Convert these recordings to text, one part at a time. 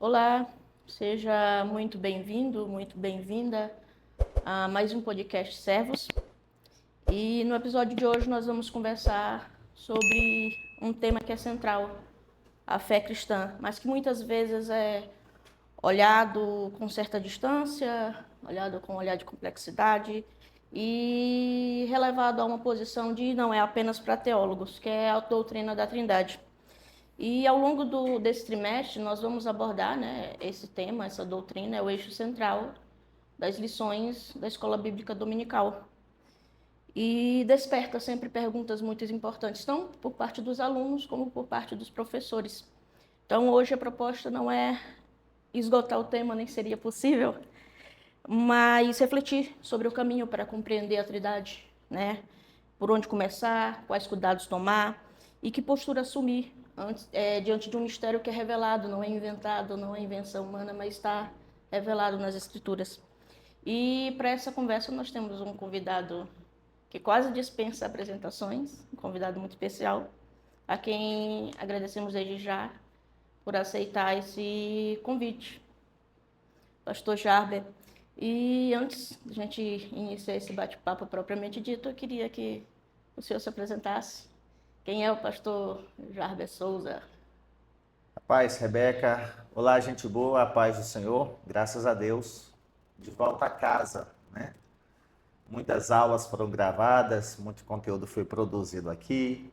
Olá, seja muito bem-vindo, muito bem-vinda a mais um podcast Servos. E no episódio de hoje nós vamos conversar sobre um tema que é central, a fé cristã, mas que muitas vezes é olhado com certa distância, olhado com um olhar de complexidade e relevado a uma posição de não é apenas para teólogos, que é a doutrina da Trindade. E ao longo desse trimestre nós vamos abordar, esse tema, essa doutrina, é o eixo central das lições da Escola Bíblica Dominical. E desperta sempre perguntas muito importantes, tanto por parte dos alunos como por parte dos professores. Então hoje a proposta não é esgotar o tema, nem seria possível, mas refletir sobre o caminho para compreender a Trindade, Por onde começar, quais cuidados tomar e que postura assumir diante de um mistério que é revelado, não é inventado, não é invenção humana, mas está revelado nas Escrituras. E para essa conversa nós temos um convidado que quase dispensa apresentações, um convidado muito especial, a quem agradecemos desde já por aceitar esse convite, Pastor Jarber. E antes de a gente iniciar esse bate-papo propriamente dito, eu queria que o senhor se apresentasse. Quem é o pastor Jarber Souza? Paz, Rebeca. Olá, gente boa, a paz do Senhor. Graças a Deus. De volta a casa, né? Muitas aulas foram gravadas, muito conteúdo foi produzido aqui,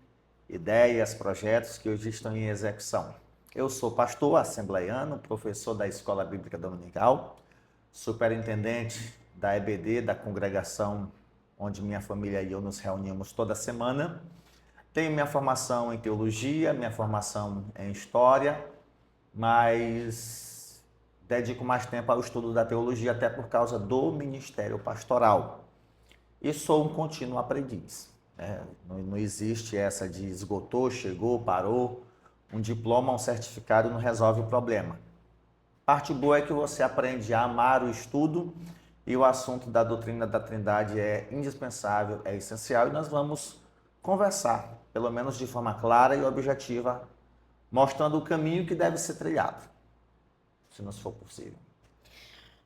ideias, projetos que hoje estão em execução. Eu sou pastor assembleiano, professor da Escola Bíblica Dominical, superintendente da EBD, da congregação onde minha família e eu nos reunimos toda semana. Tenho minha formação em teologia, minha formação em história, mas dedico mais tempo ao estudo da teologia até por causa do ministério pastoral. E sou um contínuo aprendiz. Não existe essa de esgotou, chegou, parou. Um diploma, um certificado não resolve o problema. Parte boa é que você aprende a amar o estudo e o assunto da doutrina da Trindade é indispensável, é essencial e nós vamos conversar, pelo menos de forma clara e objetiva, mostrando o caminho que deve ser trilhado, se nos for possível.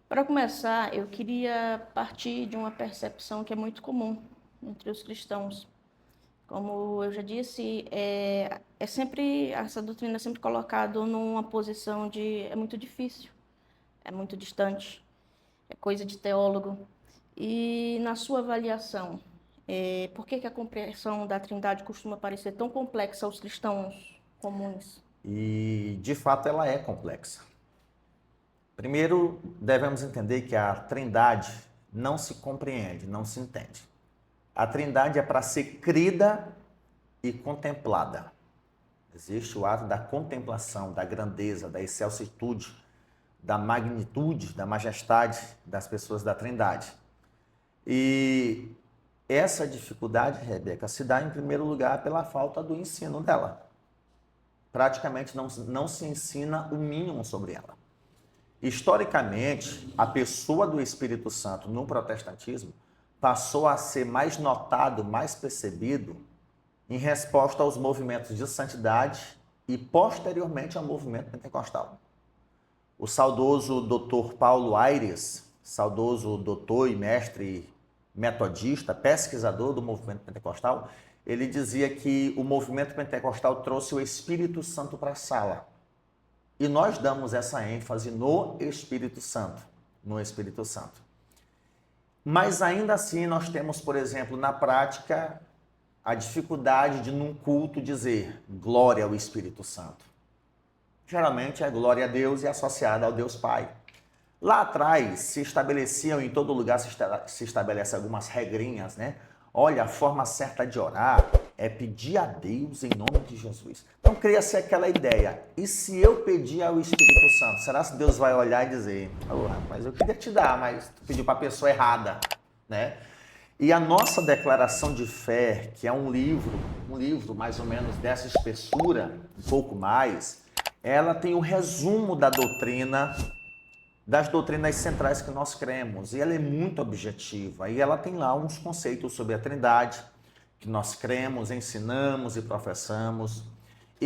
Para começar, eu queria partir de uma percepção que é muito comum entre os cristãos. Como eu já disse, essa doutrina é sempre colocada numa posição de é muito difícil, é muito distante, é coisa de teólogo. E na sua avaliação, por que a compreensão da Trindade costuma parecer tão complexa aos cristãos comuns? E, de fato, ela é complexa. Primeiro, devemos entender que a Trindade não se compreende, não se entende. A Trindade é para ser crida e contemplada. Existe o ato da contemplação, da grandeza, da excelsitude, da magnitude, da majestade das pessoas da Trindade. E essa dificuldade, Rebeca, se dá em primeiro lugar pela falta do ensino dela. Praticamente não se ensina o mínimo sobre ela. Historicamente, a pessoa do Espírito Santo no protestantismo passou a ser mais notado, mais percebido em resposta aos movimentos de santidade e posteriormente ao movimento pentecostal. O saudoso Dr. Paulo Aires, saudoso doutor e mestre metodista, pesquisador do movimento pentecostal, ele dizia que o movimento pentecostal trouxe o Espírito Santo para a sala. E nós damos essa ênfase no Espírito Santo, no Espírito Santo. Mas ainda assim nós temos, por exemplo, na prática, a dificuldade de num culto dizer glória ao Espírito Santo. Geralmente a glória a Deus é associada ao Deus Pai. Lá atrás se estabeleciam, em todo lugar se estabelece algumas regrinhas, né? Olha, a forma certa de orar é pedir a Deus em nome de Jesus. Então cria-se aquela ideia, e se eu pedir ao Espírito Santo, será que Deus vai olhar e dizer, rapaz, eu queria te dar, mas tu pediu para a pessoa errada, né? E a nossa declaração de fé, que é um livro mais ou menos dessa espessura, um pouco mais, ela tem um resumo da doutrina, das doutrinas centrais que nós cremos, e ela é muito objetiva, e ela tem lá uns conceitos sobre a Trindade, que nós cremos, ensinamos e professamos,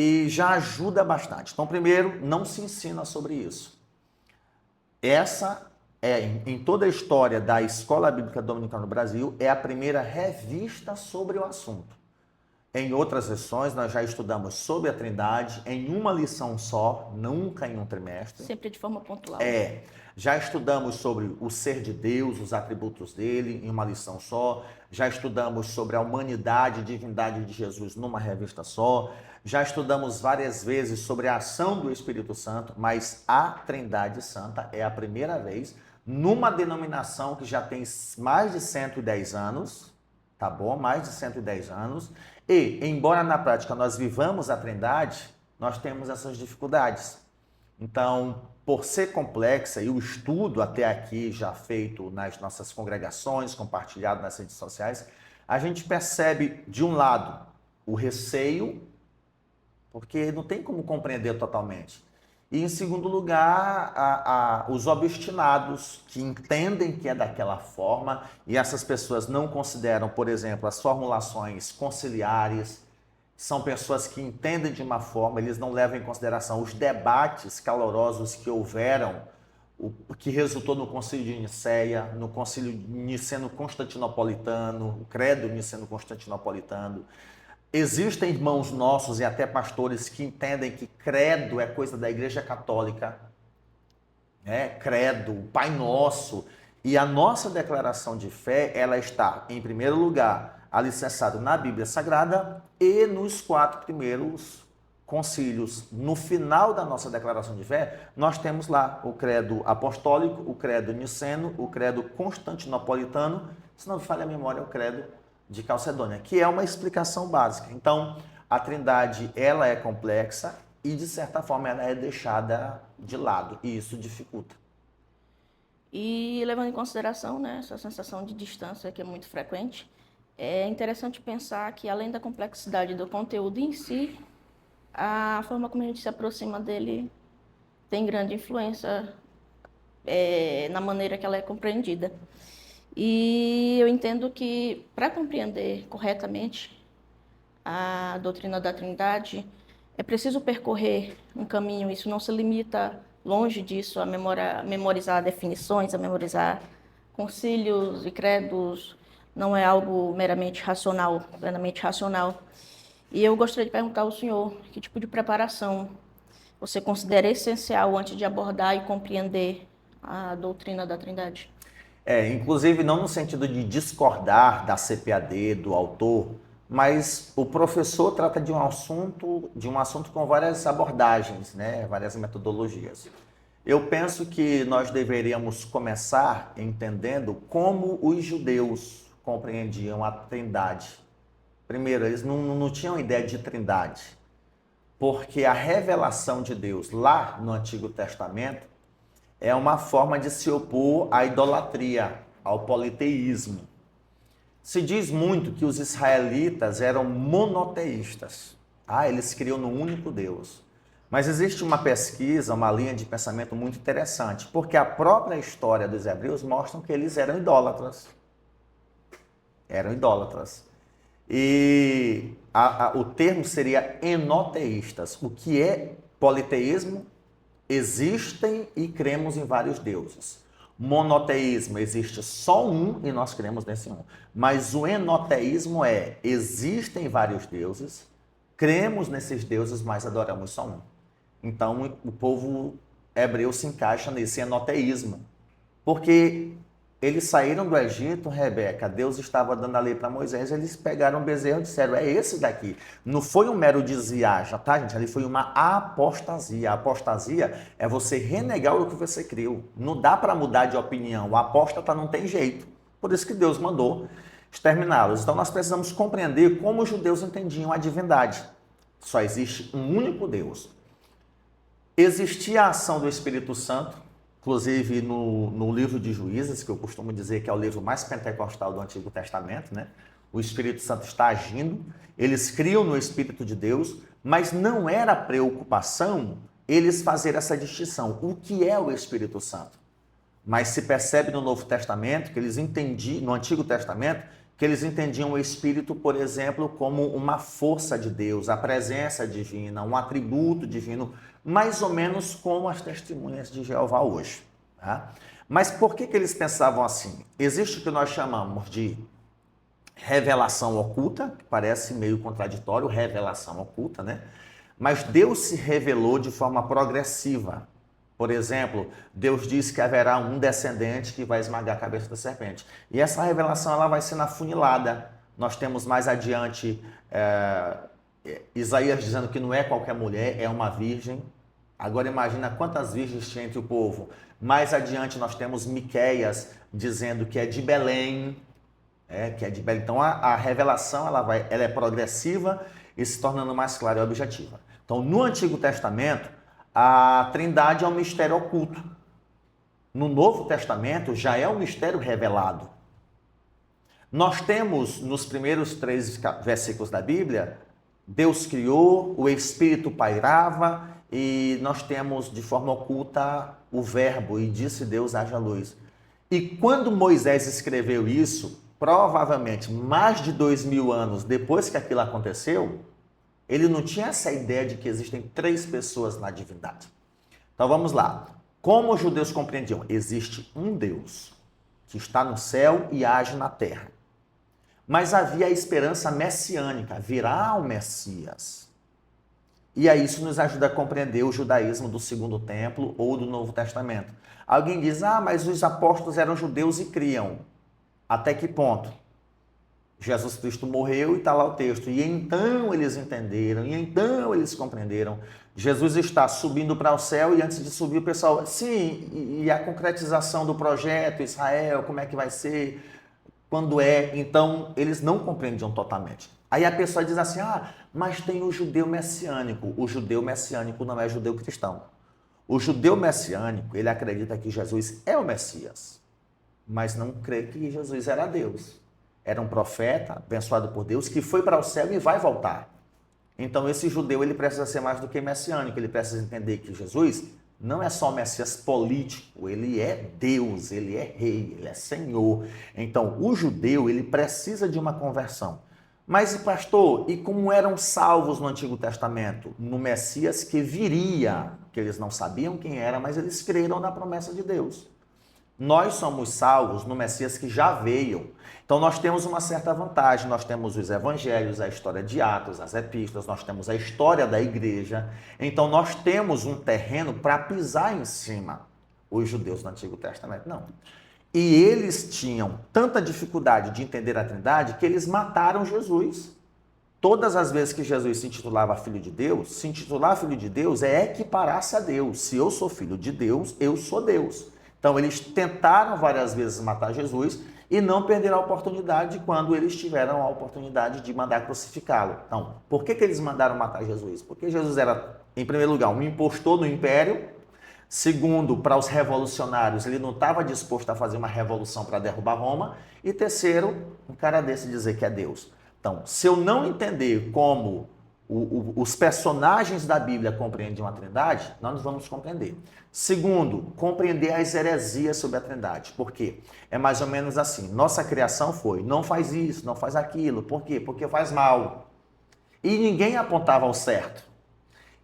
e já ajuda bastante. Então, primeiro, não se ensina sobre isso. Essa é, em toda a história da Escola Bíblica Dominical no Brasil, é a primeira revista sobre o assunto. Em outras lições, nós já estudamos sobre a Trindade, em uma lição só, nunca em um trimestre. Sempre de forma pontual. Já estudamos sobre o ser de Deus, os atributos dele, em uma lição só. Já estudamos sobre a humanidade e divindade de Jesus numa revista só. Já estudamos várias vezes sobre a ação do Espírito Santo, mas a Trindade Santa é a primeira vez numa denominação que já tem mais de 110 anos, tá bom? Mais de 110 anos. E, embora na prática nós vivamos a Trindade, nós temos essas dificuldades. Então, por ser complexa e o estudo até aqui já feito nas nossas congregações, compartilhado nas redes sociais, a gente percebe, de um lado, o receio, porque não tem como compreender totalmente. E, em segundo lugar, os obstinados que entendem que é daquela forma e essas pessoas não consideram, por exemplo, as formulações conciliares, são pessoas que entendem de uma forma, eles não levam em consideração os debates calorosos que houveram, o que resultou no Concílio de Nicéia, no Concílio Niceno-Constantinopolitano, o Credo Niceno-Constantinopolitano. Existem irmãos nossos e até pastores que entendem que credo é coisa da Igreja Católica, credo, Pai Nosso, e a nossa declaração de fé, ela está, em primeiro lugar, alicerçada na Bíblia Sagrada e nos 4 primeiros concílios. No final da nossa declaração de fé, nós temos lá o credo apostólico, o credo niceno, o credo constantinopolitano, se não me falha a memória, o credo de Calcedônia, que é uma explicação básica. Então, a Trindade, ela é complexa e, de certa forma, ela é deixada de lado, e isso dificulta. E levando em consideração, né, essa sensação de distância que é muito frequente, é interessante pensar que, além da complexidade do conteúdo em si, a forma como a gente se aproxima dele tem grande influência na maneira que ela é compreendida. E eu entendo que, para compreender corretamente a doutrina da Trindade, é preciso percorrer um caminho. Isso não se limita, longe disso, a memorizar definições, a memorizar concílios e credos. Não é algo meramente racional, plenamente racional. E eu gostaria de perguntar ao senhor, que tipo de preparação você considera essencial antes de abordar e compreender a doutrina da Trindade? Inclusive não no sentido de discordar da CPAD, do autor, mas o professor trata de um assunto com várias abordagens, né? Várias metodologias. Eu penso que nós deveríamos começar entendendo como os judeus compreendiam a Trindade. Primeiro, eles não tinham ideia de Trindade, porque a revelação de Deus lá no Antigo Testamento é uma forma de se opor à idolatria, ao politeísmo. Se diz muito que os israelitas eram monoteístas. Eles criam no único Deus. Mas existe uma pesquisa, uma linha de pensamento muito interessante, porque a própria história dos hebreus mostra que eles eram idólatras. Eram idólatras. E o termo seria enoteístas. O que é politeísmo? Existem e cremos em vários deuses. Monoteísmo, existe só um e nós cremos nesse um. Mas o enoteísmo existem vários deuses, cremos nesses deuses, mas adoramos só um. Então, o povo hebreu se encaixa nesse enoteísmo. Porque eles saíram do Egito, Rebeca, Deus estava dando a lei para Moisés, eles pegaram um bezerro e disseram, é esse daqui. Não foi um mero desviagem, tá, gente? Ali foi uma apostasia. A apostasia é você renegar o que você creu. Não dá para mudar de opinião. O apóstata não tem jeito. Por isso que Deus mandou exterminá-los. Então, nós precisamos compreender como os judeus entendiam a divindade. Só existe um único Deus. Existia a ação do Espírito Santo, inclusive no livro de Juízes, que eu costumo dizer que é o livro mais pentecostal do Antigo Testamento, né? O Espírito Santo está agindo, eles criam no Espírito de Deus, mas não era preocupação eles fazer essa distinção. O que é o Espírito Santo? Mas se percebe no Novo Testamento, que eles entendiam, no Antigo Testamento, que eles entendiam o Espírito, por exemplo, como uma força de Deus, a presença divina, um atributo divino, mais ou menos como as testemunhas de Jeová hoje. Tá? Mas por que eles pensavam assim? Existe o que nós chamamos de revelação oculta, que parece meio contraditório, revelação oculta, né? Mas Deus se revelou de forma progressiva. Por exemplo, Deus diz que haverá um descendente que vai esmagar a cabeça da serpente. E essa revelação ela vai sendo afunilada. Nós temos mais adiante Isaías dizendo que não é qualquer mulher, é uma virgem. Agora imagina quantas virgens tinha entre o povo. Mais adiante nós temos Miqueias dizendo que é de Belém. Que é de Belém. Então a revelação ela é progressiva e se tornando mais clara e objetiva. Então no Antigo Testamento, a Trindade é um mistério oculto. No Novo Testamento já é um mistério revelado. Nós temos nos primeiros 3 versículos da Bíblia, Deus criou, o Espírito pairava e nós temos de forma oculta o verbo e disse Deus haja luz. E quando Moisés escreveu isso, provavelmente mais de 2000 anos depois que aquilo aconteceu, ele não tinha essa ideia de que existem 3 pessoas na divindade. Então vamos lá. Como os judeus compreendiam? Existe um Deus que está no céu e age na terra. Mas havia a esperança messiânica, virá o Messias. E aí isso nos ajuda a compreender o judaísmo do Segundo Templo ou do Novo Testamento. Alguém diz, mas os apóstolos eram judeus e criam. Até que ponto? Jesus Cristo morreu e está lá o texto. E então eles entenderam, e então eles compreenderam. Jesus está subindo para o céu e antes de subir o pessoal, sim, e a concretização do projeto, Israel, como é que vai ser, quando é? Então eles não compreendiam totalmente. Aí a pessoa diz assim, mas tem o judeu messiânico. O judeu messiânico não é judeu cristão. O judeu messiânico, ele acredita que Jesus é o Messias, mas não crê que Jesus era Deus. Era um profeta, abençoado por Deus, que foi para o céu e vai voltar. Então esse judeu ele precisa ser mais do que messiânico, ele precisa entender que Jesus não é só um Messias político, ele é Deus, ele é rei, ele é Senhor. Então o judeu ele precisa de uma conversão. Mas pastor, e como eram salvos no Antigo Testamento? No Messias que viria, que eles não sabiam quem era, mas eles creram na promessa de Deus. Nós somos salvos no Messias que já veio. Então nós temos uma certa vantagem, nós temos os evangelhos, a história de Atos, as epístolas, nós temos a história da igreja. Então nós temos um terreno para pisar em cima. Os judeus do Antigo Testamento não. E eles tinham tanta dificuldade de entender a Trindade que eles mataram Jesus. Todas as vezes que Jesus se intitulava Filho de Deus, se intitular Filho de Deus é equiparar-se a Deus. Se eu sou Filho de Deus, eu sou Deus. Então eles tentaram várias vezes matar Jesus e não perderam a oportunidade quando eles tiveram a oportunidade de mandar crucificá-lo. Então, por que eles mandaram matar Jesus? Porque Jesus era, em primeiro lugar, um impostor no império. Segundo, para os revolucionários, ele não estava disposto a fazer uma revolução para derrubar Roma. E terceiro, um cara desse dizer que é Deus. Então, se eu não entender como os personagens da Bíblia compreendem a Trindade, nós não vamos compreender. Segundo, compreender as heresias sobre a Trindade. Por quê? É mais ou menos assim. Nossa criação foi, não faz isso, não faz aquilo. Por quê? Porque faz mal. E ninguém apontava ao certo.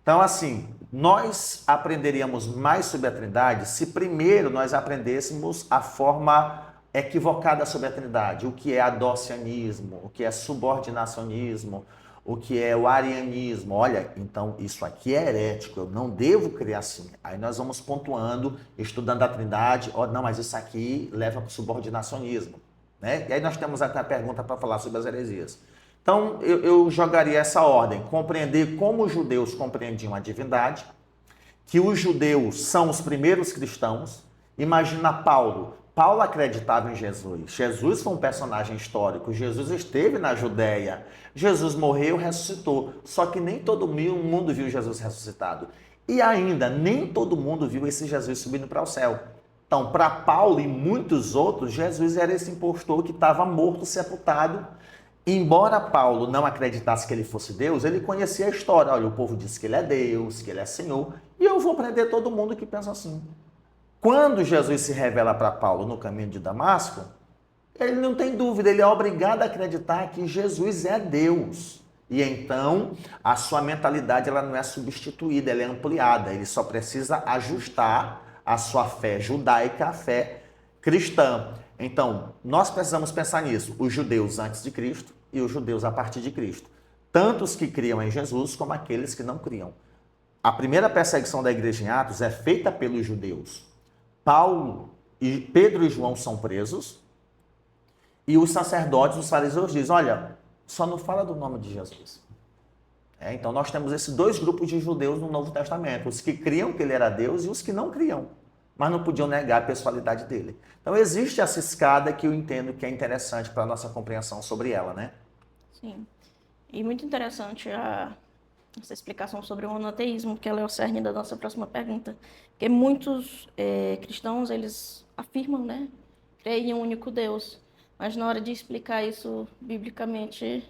Então, assim, nós aprenderíamos mais sobre a Trindade se primeiro nós aprendêssemos a forma equivocada sobre a Trindade. O que é adocianismo, o que é subordinacionismo, o que é o arianismo. Olha, então isso aqui é herético, eu não devo criar assim. Aí nós vamos pontuando, estudando a Trindade, não, mas isso aqui leva para o subordinacionismo, né? E aí nós temos até a pergunta para falar sobre as heresias. Então eu jogaria essa ordem, compreender como os judeus compreendiam a divindade, que os judeus são os primeiros cristãos. Imagina Paulo. Paulo acreditava em Jesus. Jesus foi um personagem histórico. Jesus esteve na Judéia. Jesus morreu, ressuscitou. Só que nem todo mundo viu Jesus ressuscitado. E ainda, nem todo mundo viu esse Jesus subindo para o céu. Então, para Paulo e muitos outros, Jesus era esse impostor que estava morto, sepultado. Embora Paulo não acreditasse que ele fosse Deus, ele conhecia a história. Olha, o povo diz que ele é Deus, que ele é Senhor. E eu vou prender todo mundo que pensa assim. Quando Jesus se revela para Paulo no caminho de Damasco, Ele não tem dúvida, ele é obrigado a acreditar que Jesus é Deus. E então, a sua mentalidade ela não é substituída, ela é ampliada. Ele só precisa ajustar a sua fé judaica à fé cristã. Então, nós precisamos pensar nisso. Os judeus antes de Cristo e os judeus a partir de Cristo. Tanto os que criam em Jesus como aqueles que não criam. A primeira perseguição da igreja em Atos é feita pelos judeus. Pedro e João são presos e os sacerdotes, os fariseus dizem, olha, só não fala do nome de Jesus. Então nós temos esses dois grupos de judeus no Novo Testamento, os que criam que ele era Deus e os que não criam, mas não podiam negar a pessoalidade dele. Então existe essa escada que eu entendo que é interessante para a nossa compreensão sobre ela, né? Sim. E muito interessante essa explicação sobre o monoteísmo, que ela é o cerne da nossa próxima pergunta. Porque muitos cristãos, eles afirmam, né, creem em um único Deus. Mas na hora de explicar isso biblicamente,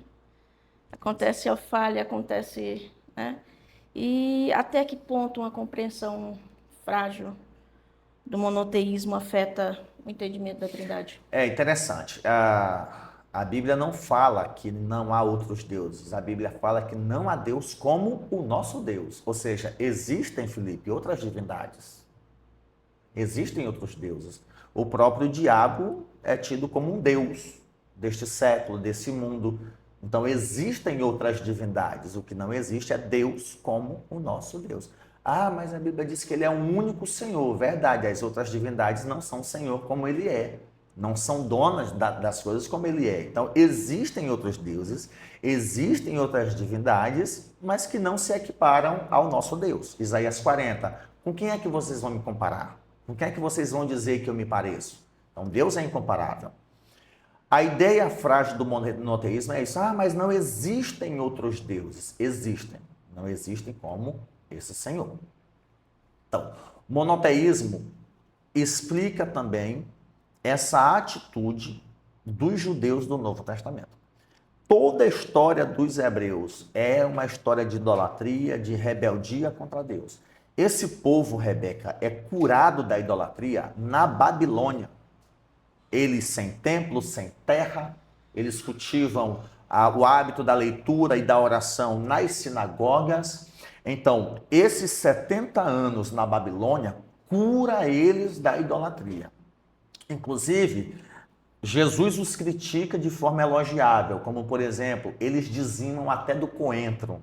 acontece a falha, acontece, né? E até que ponto uma compreensão frágil do monoteísmo afeta o entendimento da Trindade? É interessante. A Bíblia não fala que não há outros deuses. A Bíblia fala que não há Deus como o nosso Deus. Ou seja, existem, Felipe, outras divindades. Existem outros deuses. O próprio diabo é tido como um deus deste século, desse mundo. Então, existem outras divindades. O que não existe é Deus como o nosso Deus. Ah, mas a Bíblia diz que ele é um único Senhor. Verdade, as outras divindades não são Senhor como ele é. Não são donas das coisas como ele é. Então, existem outros deuses, existem outras divindades, mas que não se equiparam ao nosso Deus. Isaías 40. Com quem é que vocês vão me comparar? Com quem é que vocês vão dizer que eu me pareço? Então, Deus é incomparável. A ideia frágil do monoteísmo é isso. Ah, mas não existem outros deuses. Existem. Não existem como esse Senhor. Então, monoteísmo explica também essa atitude dos judeus do Novo Testamento. Toda a história dos hebreus é uma história de idolatria, de rebeldia contra Deus. Esse povo, Rebeca, é curado da idolatria na Babilônia. Eles sem templo, sem terra, eles cultivam o hábito da leitura e da oração nas sinagogas. Então, esses 70 anos na Babilônia cura eles da idolatria. Inclusive, Jesus os critica de forma elogiável, como, por exemplo, eles dizimam até do coentro.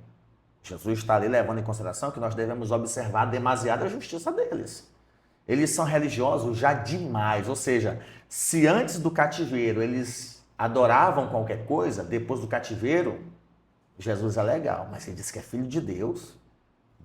Jesus está ali levando em consideração que nós devemos observar demasiada justiça deles. Eles são religiosos já demais, ou seja, se antes do cativeiro eles adoravam qualquer coisa, depois do cativeiro, Jesus é legal, mas ele diz que é filho de Deus.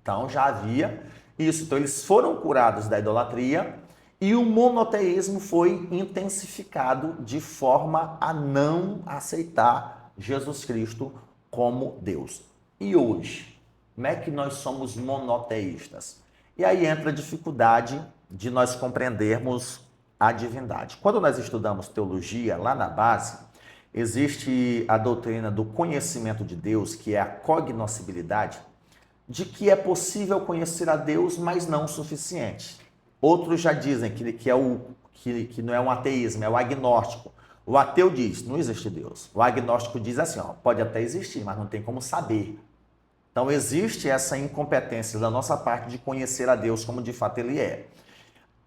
Então já havia isso. Então eles foram curados da idolatria e o monoteísmo foi intensificado de forma a não aceitar Jesus Cristo como Deus. E hoje, como é que nós somos monoteístas? E aí entra a dificuldade de nós compreendermos a divindade. Quando nós estudamos teologia, lá na base, existe a doutrina do conhecimento de Deus, que é a cognoscibilidade, de que é possível conhecer a Deus, mas não o suficiente. Outros já dizem que não é um ateísmo, é o agnóstico. O ateu diz, não existe Deus. O agnóstico diz assim, pode até existir, mas não tem como saber. Então existe essa incompetência da nossa parte de conhecer a Deus como de fato ele é.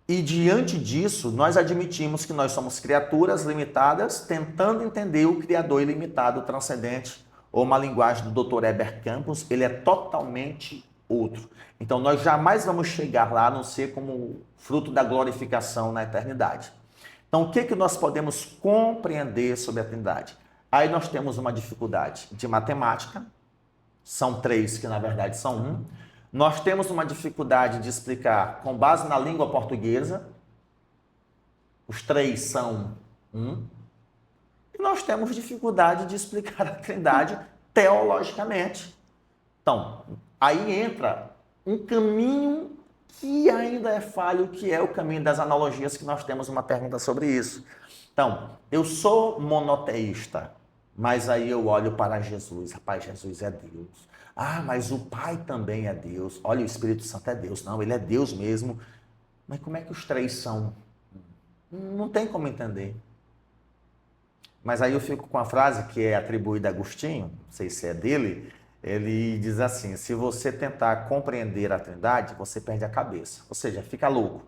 E diante disso, nós admitimos que nós somos criaturas limitadas tentando entender o Criador ilimitado, transcendente, ou uma linguagem do Dr. Heber Campos, ele é totalmente outro. Então nós jamais vamos chegar lá a não ser como fruto da glorificação na eternidade. Então o que nós podemos compreender sobre a Trindade? Aí nós temos uma dificuldade de matemática, são 3 que na verdade são 1. Nós temos uma dificuldade de explicar com base na língua portuguesa, os 3 são 1. E nós temos dificuldade de explicar a Trindade teologicamente. Então, aí entra um caminho que ainda é falho, que é o caminho das analogias, que nós temos uma pergunta sobre isso. Então, eu sou monoteísta, mas aí eu olho para Jesus. Rapaz, Jesus é Deus. Ah, mas o Pai também é Deus. Olha, o Espírito Santo é Deus. Não, ele é Deus mesmo. Mas como é que os 3 são? Não tem como entender. Mas aí eu fico com a frase que é atribuída a Agostinho, não sei se é dele, ele diz assim: se você tentar compreender a Trindade, você perde a cabeça, ou seja, fica louco.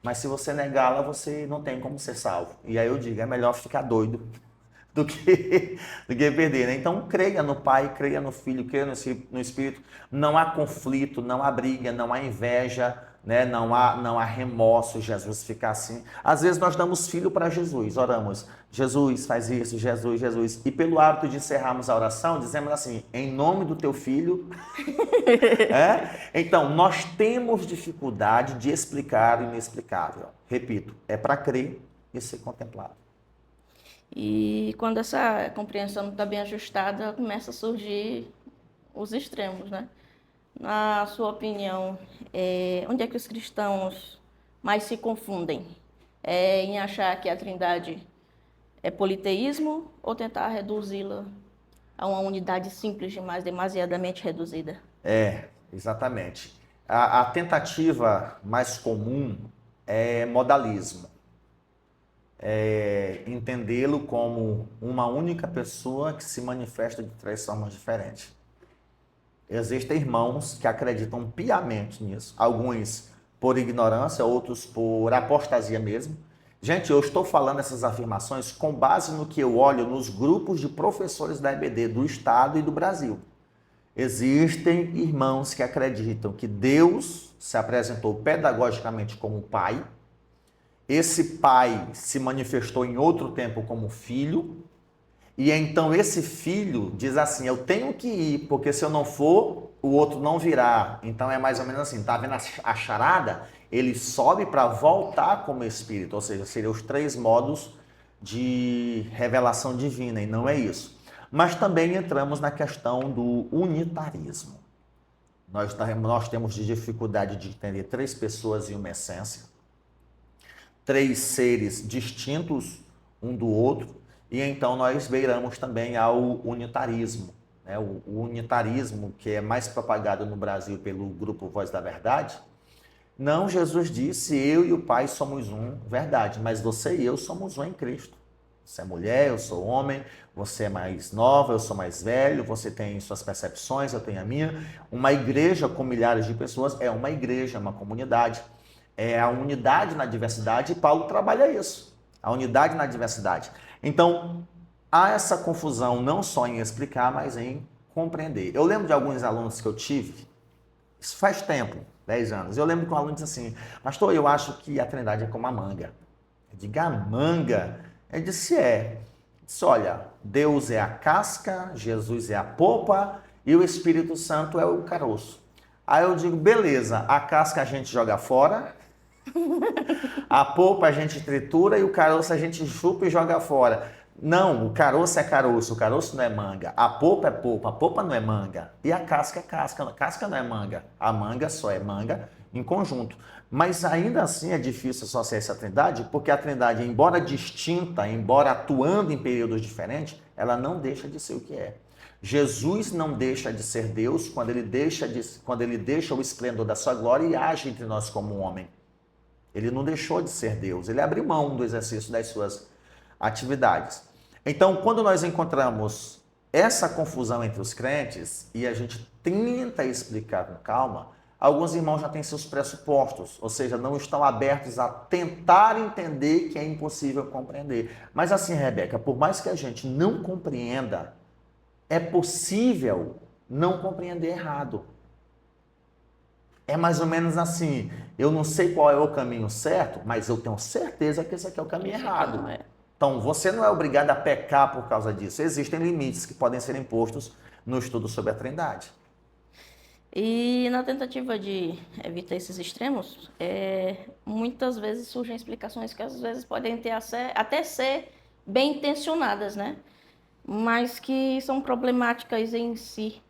Mas se você negá-la, você não tem como ser salvo. E aí eu digo, é melhor ficar doido do que perder, né? Então creia no Pai, creia no Filho, creia no Espírito. Não há conflito, não há briga, não há inveja, né? Não há remorso. Jesus ficar assim. Às vezes nós damos filho para Jesus, oramos, Jesus faz isso, Jesus, Jesus. E pelo hábito de encerrarmos a oração, dizemos assim, em nome do teu filho. Então, nós temos dificuldade de explicar o inexplicável. Repito, é para crer e ser contemplado. E quando essa compreensão não está bem ajustada, começa a surgir os extremos, né? Na sua opinião, onde é que os cristãos mais se confundem? Em achar que a Trindade é politeísmo ou tentar reduzi-la a uma unidade simples demais, demasiadamente reduzida? Exatamente. A tentativa mais comum é modalismo. Entendê-lo como uma única pessoa que se manifesta de três formas diferentes. Existem irmãos que acreditam piamente nisso, alguns por ignorância, outros por apostasia mesmo. Gente, eu estou falando essas afirmações com base no que eu olho nos grupos de professores da EBD do Estado e do Brasil. Existem irmãos que acreditam que Deus se apresentou pedagogicamente como pai, esse pai se manifestou em outro tempo como filho, e então esse filho diz assim, eu tenho que ir, porque se eu não for, o outro não virá. Então é mais ou menos assim, tá vendo a charada? Ele sobe para voltar como espírito, ou seja, seriam os três modos de revelação divina, e não é isso. Mas também entramos na questão do unitarismo. Nós temos dificuldade de entender três pessoas em uma essência, três seres distintos um do outro, e então nós beiramos também ao unitarismo. Né? O unitarismo, que é mais propagado no Brasil pelo grupo Voz da Verdade. Não, Jesus disse, eu e o Pai somos um, verdade, mas você e eu somos um em Cristo. Você é mulher, eu sou homem, você é mais nova, eu sou mais velho, você tem suas percepções, eu tenho a minha. Uma igreja com milhares de pessoas é uma igreja, uma comunidade. É a unidade na diversidade, e Paulo trabalha isso, a unidade na diversidade. Então, há essa confusão não só em explicar, mas em compreender. Eu lembro de alguns alunos que eu tive, isso faz tempo, 10 anos, eu lembro que um aluno disse assim, pastor, eu acho que a Trindade é como a manga. Eu digo, a manga? Ele disse, disse, olha, Deus é a casca, Jesus é a polpa e o Espírito Santo é o caroço. Aí eu digo, beleza, a casca a gente joga fora, a polpa a gente tritura e o caroço a gente chupa e joga fora. Não, o caroço é caroço, o caroço não é manga. A polpa é polpa, a polpa não é manga. E a casca é casca, a casca não é manga. A manga só é manga em conjunto. Mas ainda assim é difícil associar essa Trindade, porque a Trindade, embora distinta, embora atuando em períodos diferentes, ela não deixa de ser o que é. Jesus não deixa de ser Deus quando ele deixa o esplendor da sua glória e age entre nós como um homem. Ele não deixou de ser Deus, ele abriu mão do exercício das suas atividades. Então, quando nós encontramos essa confusão entre os crentes e a gente tenta explicar com calma, alguns irmãos já têm seus pressupostos, ou seja, não estão abertos a tentar entender que é impossível compreender. Mas assim, Rebeca, por mais que a gente não compreenda, é possível não compreender errado. É mais ou menos assim, eu não sei qual é o caminho certo, mas eu tenho certeza que esse aqui é o caminho errado. Então, você não é obrigado a pecar por causa disso. Existem limites que podem ser impostos no estudo sobre a Trindade. E na tentativa de evitar esses extremos, muitas vezes surgem explicações que às vezes podem ter até ser bem intencionadas, né? Mas que são problemáticas em si.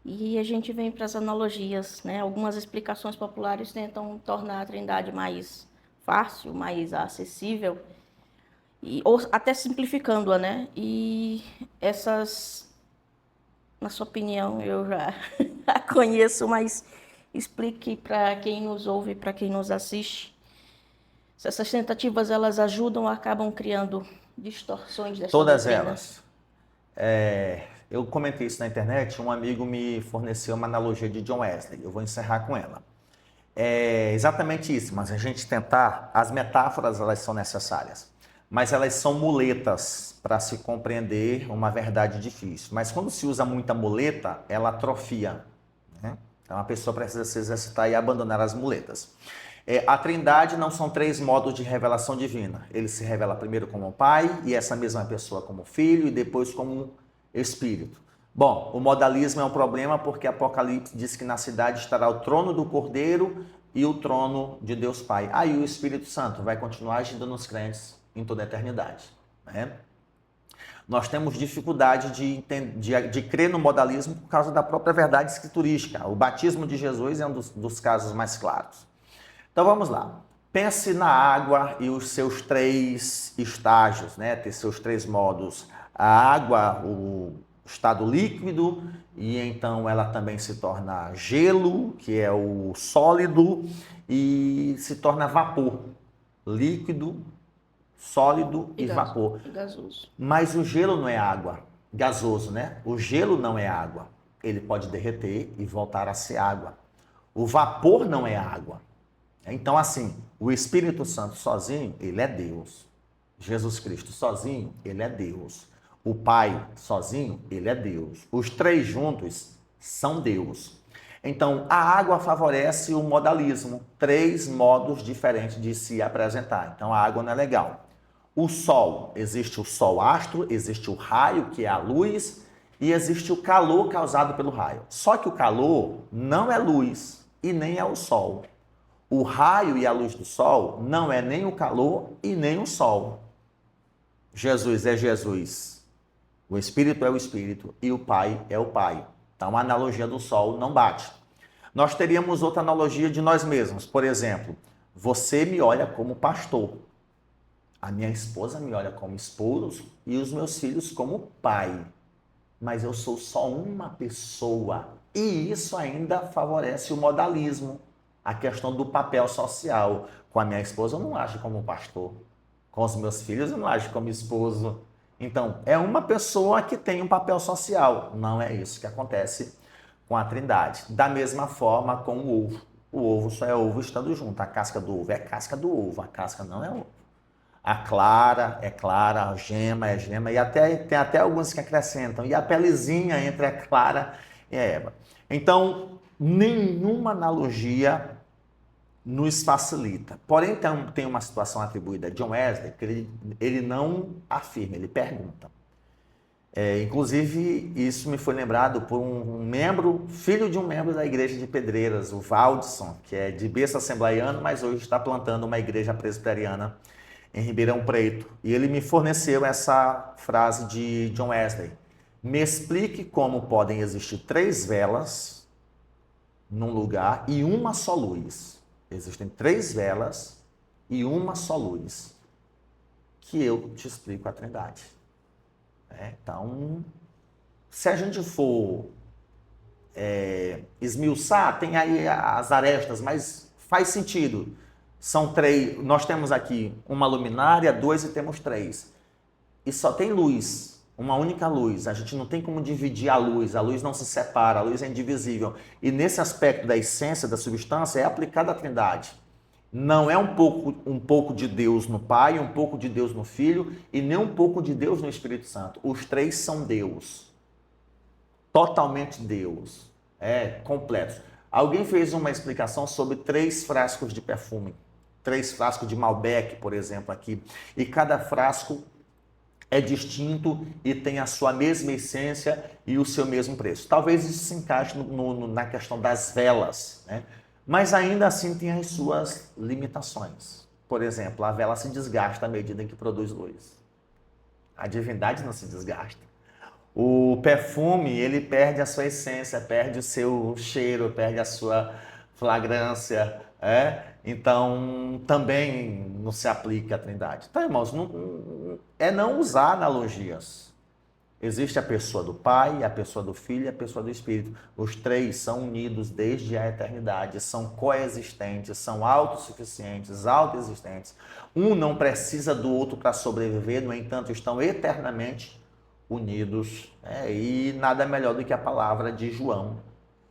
E a gente vem para as analogias, né? Algumas explicações populares tentam tornar a Trindade mais fácil, mais acessível, ou até simplificando-a, né? E essas, na sua opinião, eu já a conheço, mas explique para quem nos ouve, para quem nos assiste. Se essas tentativas elas ajudam ou acabam criando distorções dessa Todas doutrina? elas. Eu comentei isso na internet, um amigo me forneceu uma analogia de John Wesley, eu vou encerrar com ela. É exatamente isso, mas a gente tentar, as metáforas elas são necessárias, mas elas são muletas para se compreender uma verdade difícil. Mas quando se usa muita muleta, ela atrofia, né? Então a pessoa precisa se exercitar e abandonar as muletas. A Trindade não são 3 modos de revelação divina. Ele se revela primeiro como Pai, e essa mesma pessoa como Filho, e depois como Espírito. Bom, o modalismo é um problema porque Apocalipse diz que na cidade estará o trono do Cordeiro e o trono de Deus Pai. Aí o Espírito Santo vai continuar agindo nos crentes em toda a eternidade, né? Nós temos dificuldade de crer no modalismo por causa da própria verdade escriturística. O batismo de Jesus é um dos casos mais claros. Então vamos lá. Pense na água e os seus 3 estágios, né? Tem seus 3 modos. A água, o estado líquido, e então ela também se torna gelo, que é o sólido, e se torna vapor. Líquido, sólido e vapor. E gasoso. Mas o gelo não é água. Gasoso, né? O gelo não é água. Ele pode derreter e voltar a ser água. O vapor não é água. Então, assim, o Espírito Santo sozinho, ele é Deus. Jesus Cristo sozinho, ele é Deus. O Pai sozinho, ele é Deus. Os 3 juntos são Deus. Então, a água favorece o modalismo. 3 modos diferentes de se apresentar. Então, a água não é legal. O Sol, existe o Sol astro, existe o raio, que é a luz, e existe o calor causado pelo raio. Só que o calor não é luz e nem é o Sol. O raio e a luz do sol não é nem o calor e nem o sol. Jesus é Jesus, o Espírito é o Espírito e o Pai é o Pai. Então a analogia do sol não bate. Nós teríamos outra analogia de nós mesmos. Por exemplo, você me olha como pastor, a minha esposa me olha como esposo e os meus filhos como pai. Mas eu sou só uma pessoa e isso ainda favorece o modalismo. A questão do papel social. Com a minha esposa eu não ajo como pastor. Com os meus filhos eu não ajo como esposo. Então, é uma pessoa que tem um papel social. Não é isso que acontece com a Trindade. Da mesma forma com o ovo. O ovo só é ovo estando junto. A casca do ovo é casca do ovo. A casca não é ovo. A clara é clara, a gema é gema. E tem até alguns que acrescentam. E a pelezinha entre a clara e a Eva. Então, nenhuma analogia nos facilita. Porém, tem uma situação atribuída a John Wesley que ele não afirma, ele pergunta. Inclusive, isso me foi lembrado por um membro, filho de um membro da igreja de Pedreiras, o Valdson, que é de berço assembleiano, mas hoje está plantando uma igreja presbiteriana em Ribeirão Preto. E ele me forneceu essa frase de John Wesley. Me explique como podem existir 3 velas num lugar e uma só luz. Existem 3 velas e uma só luz. Que eu te explico a Trindade. Então, se a gente for esmiuçar, tem aí as arestas, mas faz sentido. São 3, nós temos aqui uma luminária, 2 e temos 3. E só tem luz. Uma única luz, a gente não tem como dividir a luz não se separa, a luz é indivisível. E nesse aspecto da essência, da substância, é aplicada a Trindade. Não é um pouco de Deus no Pai, um pouco de Deus no Filho, e nem um pouco de Deus no Espírito Santo. Os 3 são Deus. Totalmente Deus. Completos. Alguém fez uma explicação sobre 3 frascos de perfume. 3 frascos de Malbec, por exemplo, aqui. E cada frasco é distinto e tem a sua mesma essência e o seu mesmo preço. Talvez isso se encaixe na questão das velas, né? Mas ainda assim tem as suas limitações. Por exemplo, a vela se desgasta à medida em que produz luz. A divindade não se desgasta. O perfume, ele perde a sua essência, perde o seu cheiro, perde a sua flagrância, Então, também não se aplica à Trindade. Então, irmãos, não usar analogias. Existe a pessoa do Pai, a pessoa do Filho e a pessoa do Espírito. Os três são unidos desde a eternidade, são coexistentes, são autossuficientes, autoexistentes. Um não precisa do outro para sobreviver, no entanto, estão eternamente unidos. E nada melhor do que a palavra de João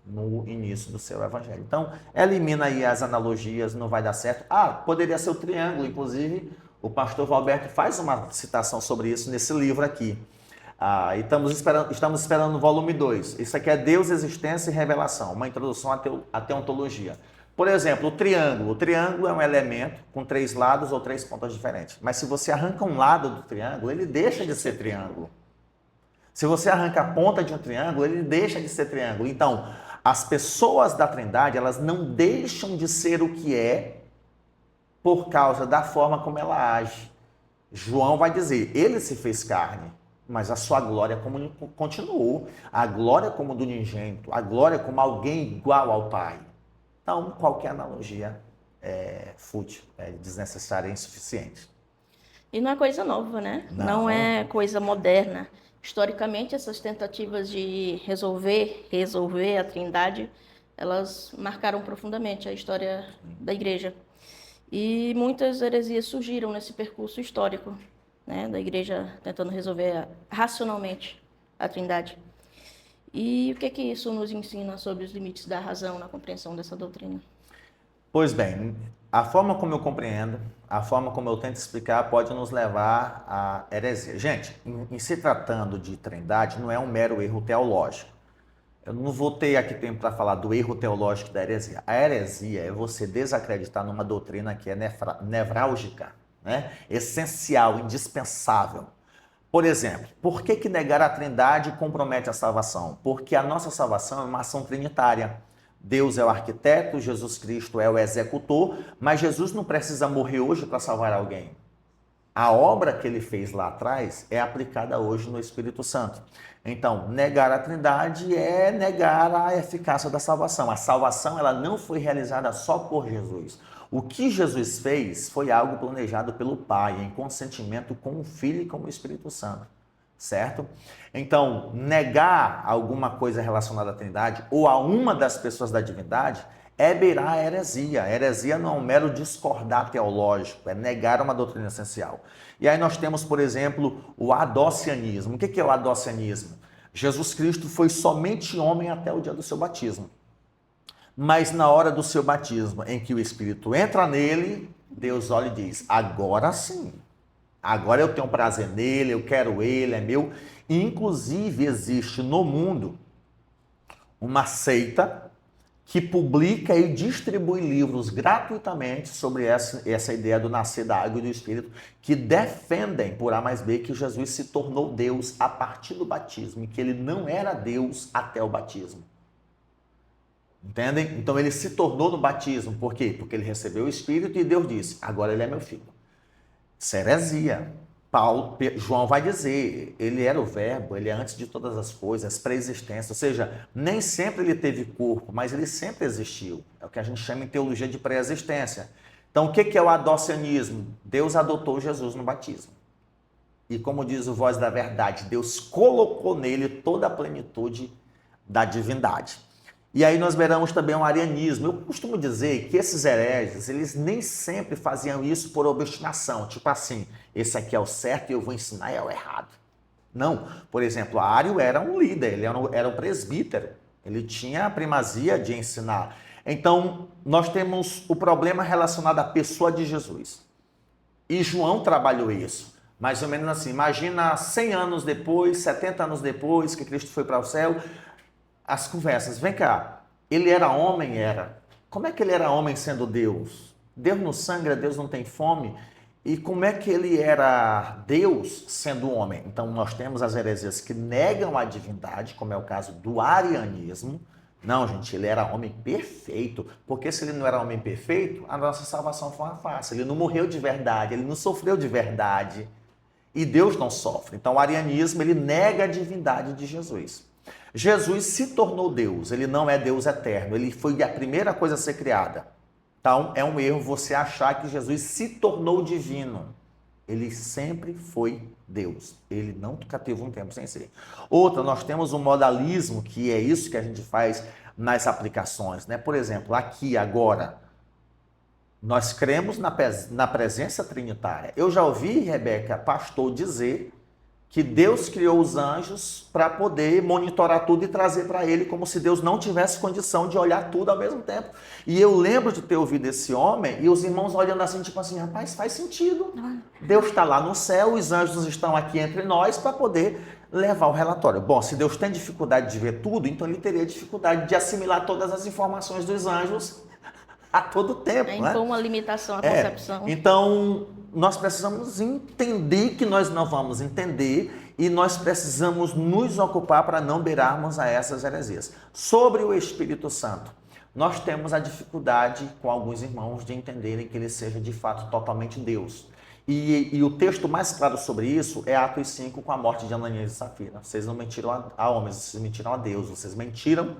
no início do seu evangelho. Então, elimina aí as analogias, não vai dar certo. Poderia ser o triângulo, inclusive o pastor Valberto faz uma citação sobre isso nesse livro aqui. E estamos esperando o volume 2. Isso aqui é Deus, Existência e Revelação, uma introdução à teontologia. Por exemplo, o triângulo. O triângulo é um elemento com 3 lados ou 3 pontas diferentes. Mas se você arranca um lado do triângulo, ele deixa de ser triângulo. Se você arranca a ponta de um triângulo, ele deixa de ser triângulo. Então, as pessoas da Trindade, elas não deixam de ser o que é por causa da forma como ela age. João vai dizer, ele se fez carne, mas a sua glória continuou. A glória como do unigênito, a glória como alguém igual ao Pai. Então, qualquer analogia é fútil, é desnecessária e insuficiente. E não é coisa nova, né? Não é coisa moderna. Historicamente, essas tentativas de resolver a Trindade, elas marcaram profundamente a história da Igreja. E muitas heresias surgiram nesse percurso histórico, né, da Igreja tentando resolver racionalmente a Trindade. E o que isso nos ensina sobre os limites da razão na compreensão dessa doutrina? Pois bem, a forma como eu compreendo, a forma como eu tento explicar pode nos levar à heresia. Gente, em se tratando de Trindade, não é um mero erro teológico. Eu não vou ter aqui tempo para falar do erro teológico da heresia. A heresia é você desacreditar numa doutrina que é nevrálgica, né? Essencial, indispensável. Por exemplo, por que negar a Trindade compromete a salvação? Porque a nossa salvação é uma ação trinitária. Deus é o arquiteto, Jesus Cristo é o executor, mas Jesus não precisa morrer hoje para salvar alguém. A obra que ele fez lá atrás é aplicada hoje no Espírito Santo. Então, negar a Trindade é negar a eficácia da salvação. A salvação ela não foi realizada só por Jesus. O que Jesus fez foi algo planejado pelo Pai, em consentimento com o Filho e com o Espírito Santo. Certo? Então, negar alguma coisa relacionada à Trindade ou a uma das pessoas da divindade é beirar a heresia. A heresia não é um mero discordar teológico, é negar uma doutrina essencial. E aí nós temos, por exemplo, o adocianismo. O que é o adocianismo? Jesus Cristo foi somente homem até o dia do seu batismo. Mas na hora do seu batismo, em que o Espírito entra nele, Deus olha e diz, agora sim. Agora eu tenho prazer nele, eu quero ele, é meu. Inclusive existe no mundo uma seita que publica e distribui livros gratuitamente sobre essa ideia do nascer da água e do Espírito, que defendem por A mais B que Jesus se tornou Deus a partir do batismo e que ele não era Deus até o batismo. Entendem? Então ele se tornou no batismo. Por quê? Porque ele recebeu o Espírito e Deus disse, agora ele é meu filho. Isso é heresia. João vai dizer, ele era o verbo, ele é antes de todas as coisas, pré-existência, ou seja, nem sempre ele teve corpo, mas ele sempre existiu. É o que a gente chama em teologia de pré-existência. Então, o que é o adocianismo? Deus adotou Jesus no batismo. E como diz o Voz da Verdade, Deus colocou nele toda a plenitude da divindade. E aí nós veremos também o arianismo. Eu costumo dizer que esses hereges, eles nem sempre faziam isso por obstinação. Tipo assim, esse aqui é o certo e eu vou ensinar é o errado. Não. Por exemplo, Ario era um líder, ele era um presbítero. Ele tinha a primazia de ensinar. Então, nós temos o problema relacionado à pessoa de Jesus. E João trabalhou isso. Mais ou menos assim, imagina 100 anos depois, 70 anos depois que Cristo foi para o céu, as conversas, vem cá, ele era homem? Era. Como é que ele era homem sendo Deus? Deus não sangra, Deus não tem fome. E como é que ele era Deus sendo homem? Então nós temos as heresias que negam a divindade, como é o caso do arianismo. Não, gente, ele era homem perfeito, porque se ele não era homem perfeito, a nossa salvação foi uma farsa. Ele não morreu de verdade, ele não sofreu de verdade. E Deus não sofre. Então o arianismo, ele nega a divindade de Jesus. Jesus se tornou Deus, ele não é Deus eterno, ele foi a primeira coisa a ser criada. Então, é um erro você achar que Jesus se tornou divino. Ele sempre foi Deus. Ele nunca teve um tempo sem ser. Outra, nós temos um modalismo, que é isso que a gente faz nas aplicações, né? Por exemplo, aqui agora, nós cremos na presença trinitária. Eu já ouvi, Rebeca, pastor dizer que Deus criou os anjos para poder monitorar tudo e trazer para ele, como se Deus não tivesse condição de olhar tudo ao mesmo tempo. E eu lembro de ter ouvido esse homem e os irmãos olhando assim, tipo assim, rapaz, faz sentido. Deus está lá no céu, os anjos estão aqui entre nós para poder levar o relatório. Bom, se Deus tem dificuldade de ver tudo, então ele teria dificuldade de assimilar todas as informações dos anjos a todo tempo. Então, uma limitação à concepção. Então, nós precisamos entender que nós não vamos entender e nós precisamos nos ocupar para não beirarmos a essas heresias. Sobre o Espírito Santo, nós temos a dificuldade com alguns irmãos de entenderem que ele seja de fato totalmente Deus. E o texto mais claro sobre isso é Atos 5, com a morte de Ananias e Safira. Vocês não mentiram a homens, vocês mentiram a Deus, vocês mentiram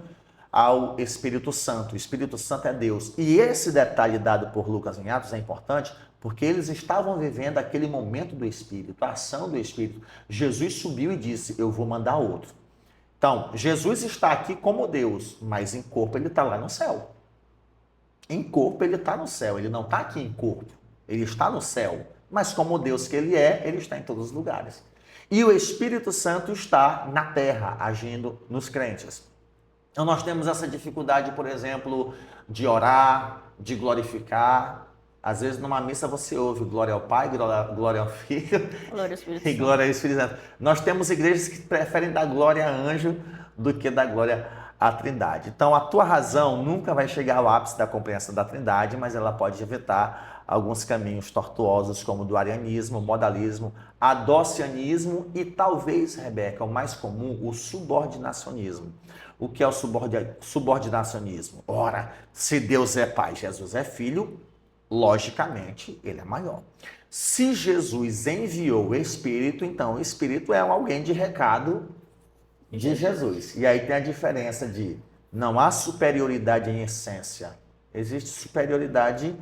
ao Espírito Santo. O Espírito Santo é Deus. E esse detalhe dado por Lucas em Atos é importante porque eles estavam vivendo aquele momento do Espírito, a ação do Espírito. Jesus subiu e disse, eu vou mandar outro. Então, Jesus está aqui como Deus, mas em corpo ele está lá no céu. Em corpo ele está no céu, ele não está aqui em corpo. Ele está no céu, mas como Deus que ele está em todos os lugares. E o Espírito Santo está na terra, agindo nos crentes. Então nós temos essa dificuldade, por exemplo, de orar, de glorificar. Às vezes numa missa você ouve glória ao Pai, glória ao Filho Glória ao Espírito e Santo. glória ao Espírito Santo. Nós temos igrejas que preferem dar glória a anjo do que dar glória à Trindade. Então a tua razão nunca vai chegar ao ápice da compreensão da Trindade, mas ela pode evitar alguns caminhos tortuosos como o do arianismo, o modalismo, adocianismo e talvez, Rebeca, o mais comum, o subordinacionismo. O que é o subordinacionismo? Ora, se Deus é Pai, Jesus é Filho, logicamente, ele é maior. Se Jesus enviou o Espírito, então o Espírito é alguém de recado de Jesus. E aí tem a diferença de não há superioridade em essência, existe superioridade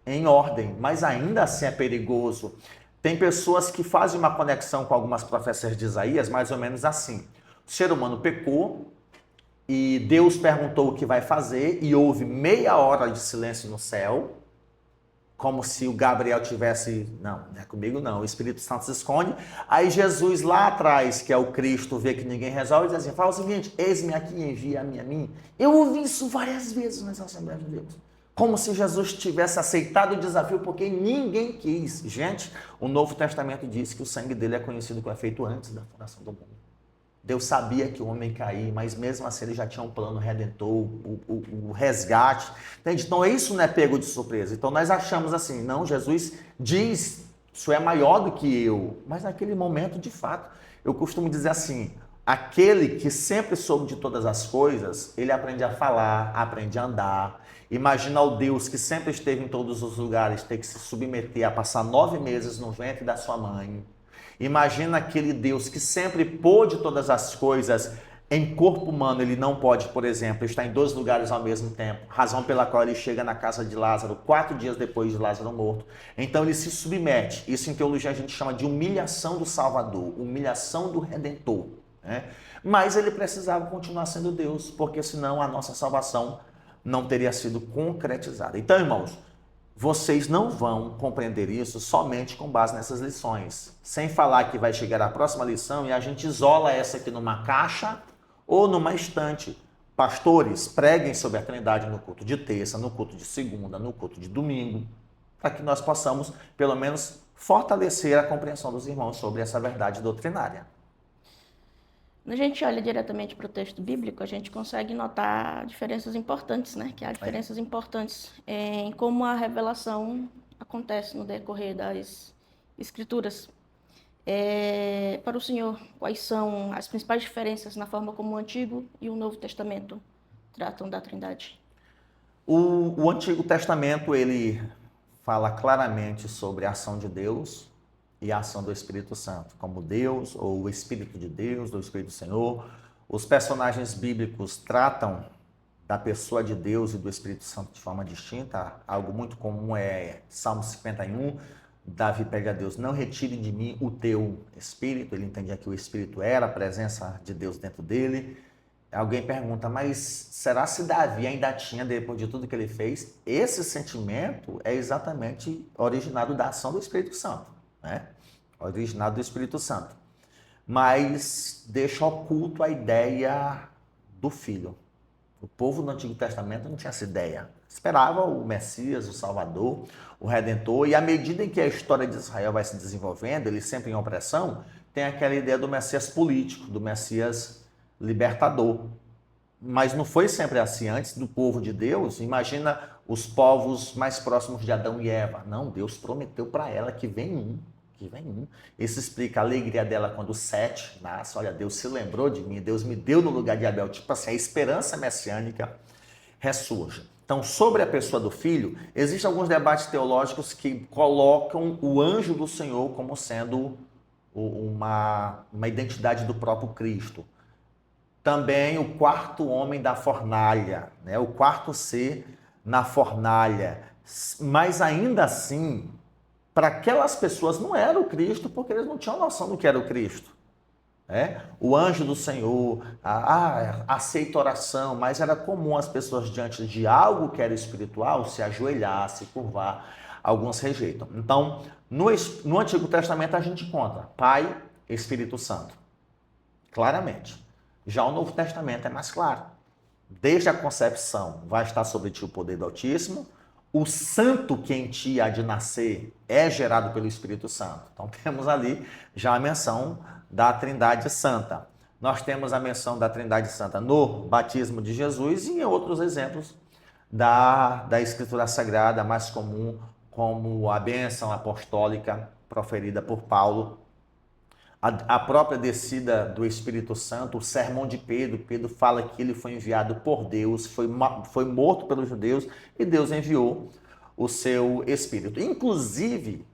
em ordem, mas ainda assim é perigoso. Tem pessoas que fazem uma conexão com algumas profecias de Isaías, mais ou menos assim. O ser humano pecou, e Deus perguntou o que vai fazer e houve meia hora de silêncio no céu, como se o Gabriel tivesse, não é comigo não, o Espírito Santo se esconde. Aí Jesus lá atrás, que é o Cristo, vê que ninguém resolve, diz assim, fala o seguinte, eis-me aqui, envia-me a mim. Eu ouvi isso várias vezes nas Assembleias de Deus. Como se Jesus tivesse aceitado o desafio porque ninguém quis. Gente, o Novo Testamento diz que o sangue dele é conhecido com efeito antes da fundação do mundo. Deus sabia que o homem ia cair, mas mesmo assim ele já tinha um plano redentor, o resgate. Entende? Então isso não é pego de surpresa. Então nós achamos assim, não, Jesus diz, isso é maior do que eu. Mas naquele momento, de fato, eu costumo dizer assim, aquele que sempre soube de todas as coisas, ele aprende a falar, aprende a andar. Imagina o Deus que sempre esteve em todos os lugares ter que se submeter a passar 9 meses no ventre da sua mãe. Imagina aquele Deus que sempre pôde todas as coisas em corpo humano. Ele não pode, por exemplo, estar em 2 lugares ao mesmo tempo. Razão pela qual ele chega na casa de Lázaro 4 dias depois de Lázaro morto. Então ele se submete. Isso em teologia a gente chama de humilhação do Salvador, humilhação do Redentor, né? Mas ele precisava continuar sendo Deus, porque senão a nossa salvação não teria sido concretizada. Então, irmãos, vocês não vão compreender isso somente com base nessas lições. Sem falar que vai chegar a próxima lição e a gente isola essa aqui numa caixa ou numa estante. Pastores, preguem sobre a Trindade no culto de terça, no culto de segunda, no culto de domingo, para que nós possamos, pelo menos, fortalecer a compreensão dos irmãos sobre essa verdade doutrinária. Quando a gente olha diretamente para o texto bíblico, a gente consegue notar diferenças importantes, né? Que há diferenças importantes em como a revelação acontece no decorrer das Escrituras. Para o senhor, quais são as principais diferenças na forma como o Antigo e o Novo Testamento tratam da Trindade? O Antigo Testamento, ele fala claramente sobre a ação de Deus e a ação do Espírito Santo, como Deus, ou o Espírito de Deus, do Espírito do Senhor. Os personagens bíblicos tratam da pessoa de Deus e do Espírito Santo de forma distinta. Algo muito comum é Salmo 51, Davi pede a Deus, não retire de mim o teu espírito. Ele entendia que o espírito era a presença de Deus dentro dele. Alguém pergunta, mas será se Davi ainda tinha, depois de tudo que ele fez? Esse sentimento é exatamente originado da ação do Espírito Santo, né? Originado do Espírito Santo. Mas deixa oculto a ideia do Filho. O povo no Antigo Testamento não tinha essa ideia. Esperava o Messias, o Salvador, o Redentor, e à medida em que a história de Israel vai se desenvolvendo, ele sempre em opressão, tem aquela ideia do Messias político, do Messias libertador. Mas não foi sempre assim. Antes do povo de Deus, imagina os povos mais próximos de Adão e Eva. Não, Deus prometeu para ela que vem um. Isso explica a alegria dela quando Sete nasce. Olha, Deus se lembrou de mim, Deus me deu no lugar de Abel. Tipo assim, a esperança messiânica ressurge. Então, sobre a pessoa do Filho, existem alguns debates teológicos que colocam o anjo do Senhor como sendo uma identidade do próprio Cristo. Também o quarto homem da fornalha, né? O quarto ser na fornalha. Mas ainda assim, para aquelas pessoas não era o Cristo, porque eles não tinham noção do que era o Cristo. O anjo do Senhor aceita oração, mas era comum as pessoas diante de algo que era espiritual se ajoelhar, se curvar. Alguns rejeitam. Então, no Antigo Testamento a gente encontra Pai, Espírito Santo. Claramente. Já o Novo Testamento é mais claro. Desde a concepção vai estar sobre ti o poder do Altíssimo. O santo que em ti há de nascer é gerado pelo Espírito Santo. Então temos ali já a menção da Trindade Santa. Nós temos a menção da Trindade Santa no batismo de Jesus e em outros exemplos da Escritura Sagrada mais comum, como a bênção apostólica proferida por Paulo, a própria descida do Espírito Santo, o sermão de Pedro. Pedro fala que ele foi enviado por Deus, foi morto pelos judeus e Deus enviou o seu Espírito. Inclusive,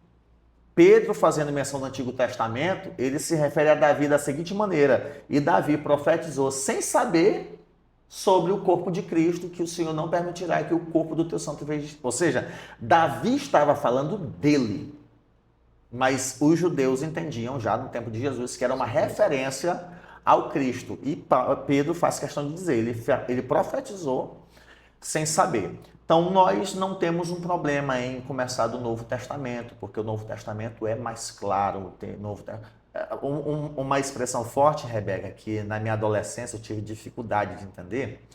Pedro, fazendo menção do Antigo Testamento, ele se refere a Davi da seguinte maneira: e Davi profetizou sem saber sobre o corpo de Cristo, que o Senhor não permitirá que o corpo do teu santo veja. Ou seja, Davi estava falando dele. Mas os judeus entendiam já no tempo de Jesus que era uma referência ao Cristo. E Pedro faz questão de dizer, ele profetizou sem saber. Então nós não temos um problema em começar do Novo Testamento, porque o Novo Testamento é mais claro. Uma expressão forte, Rebeca, que na minha adolescência eu tive dificuldade de entender,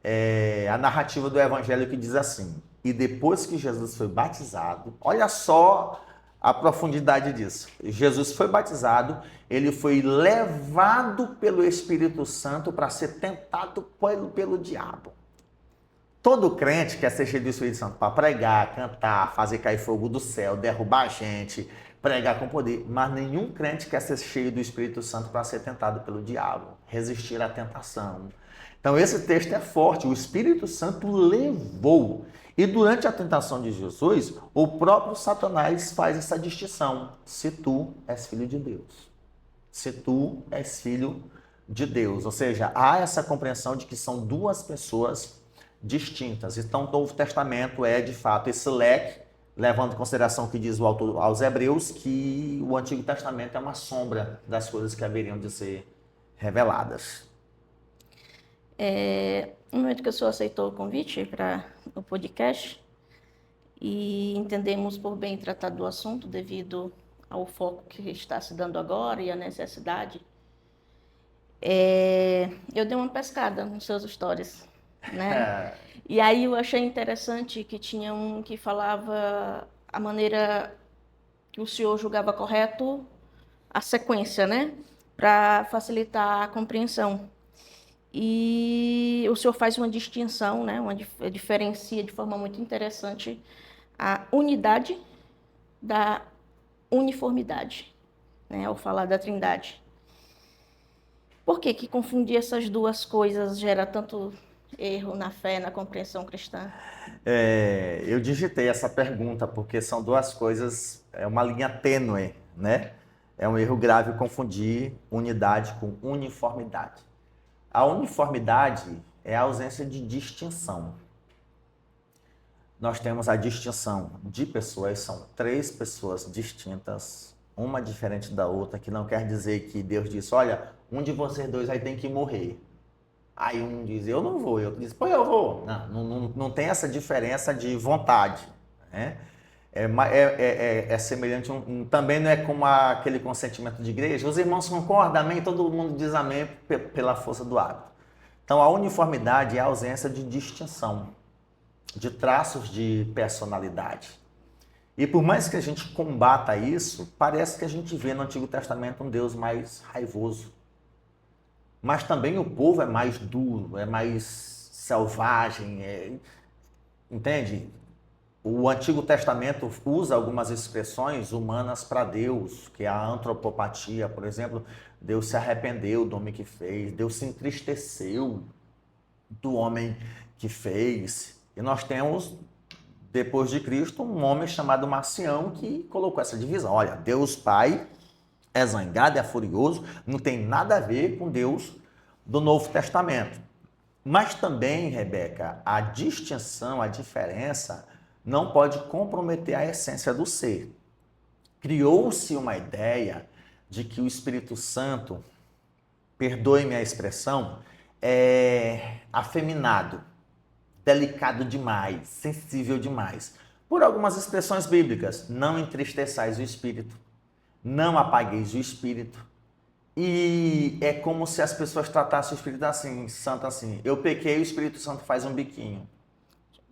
é a narrativa do Evangelho que diz assim: e depois que Jesus foi batizado, olha só a profundidade disso. Jesus foi batizado, ele foi levado pelo Espírito Santo para ser tentado pelo diabo. Todo crente quer ser cheio do Espírito Santo para pregar, cantar, fazer cair fogo do céu, derrubar a gente, pregar com poder. Mas nenhum crente quer ser cheio do Espírito Santo para ser tentado pelo diabo, resistir à tentação. Então esse texto é forte. O Espírito Santo levou. E durante a tentação de Jesus, o próprio Satanás faz essa distinção. Se tu és filho de Deus. Se tu és filho de Deus. Ou seja, há essa compreensão de que são duas pessoas distintas. Então, o Novo Testamento é, de fato, esse leque, levando em consideração o que diz o autor aos Hebreus, que o Antigo Testamento é uma sombra das coisas que haveriam de ser reveladas. No momento que o senhor aceitou o convite para o podcast e entendemos por bem tratar do assunto devido ao foco que está se dando agora e a necessidade, eu dei uma pescada nos seus stories, né? E aí eu achei interessante que tinha um que falava a maneira que o senhor julgava correto, a sequência, né? Para facilitar a compreensão. E o senhor faz uma distinção, né? Diferencia de forma muito interessante a unidade da uniformidade, né? Ao falar da Trindade. Por que confundir essas duas coisas gera tanto erro na fé, na compreensão cristã? Eu digitei essa pergunta porque são duas coisas, é uma linha tênue, né? É um erro grave confundir unidade com uniformidade. A uniformidade é a ausência de distinção. nós temos a distinção de pessoas, são 3 pessoas distintas, uma diferente da outra, que não quer dizer que Deus disse, olha, um de vocês 2 aí tem que morrer. Aí um diz, eu não vou, e outro diz, pô, eu vou. Não tem essa diferença de vontade, né? É semelhante, também não é como aquele consentimento de igreja, os irmãos concordam, amém, todo mundo diz amém pela força do hábito. Então a uniformidade é a ausência de distinção, de traços de personalidade. E por mais que a gente combata isso, parece que a gente vê no Antigo Testamento um Deus mais raivoso. Mas também o povo é mais duro, é mais selvagem, entende? O Antigo Testamento usa algumas expressões humanas para Deus, que é a antropopatia, por exemplo. Deus se arrependeu do homem que fez, Deus se entristeceu do homem que fez. E nós temos, depois de Cristo, um homem chamado Marcião que colocou essa divisão. Olha, Deus Pai é zangado, é furioso, não tem nada a ver com Deus do Novo Testamento. Mas também, Rebeca, a distinção, a diferença não pode comprometer a essência do ser. Criou-se uma ideia de que o Espírito Santo, perdoe-me a expressão, é afeminado, delicado demais, sensível demais. Por algumas expressões bíblicas, não entristeçais o Espírito, não apagueis o Espírito. E é como se as pessoas tratassem o Espírito assim, Santo assim, eu pequei, o Espírito Santo faz um biquinho.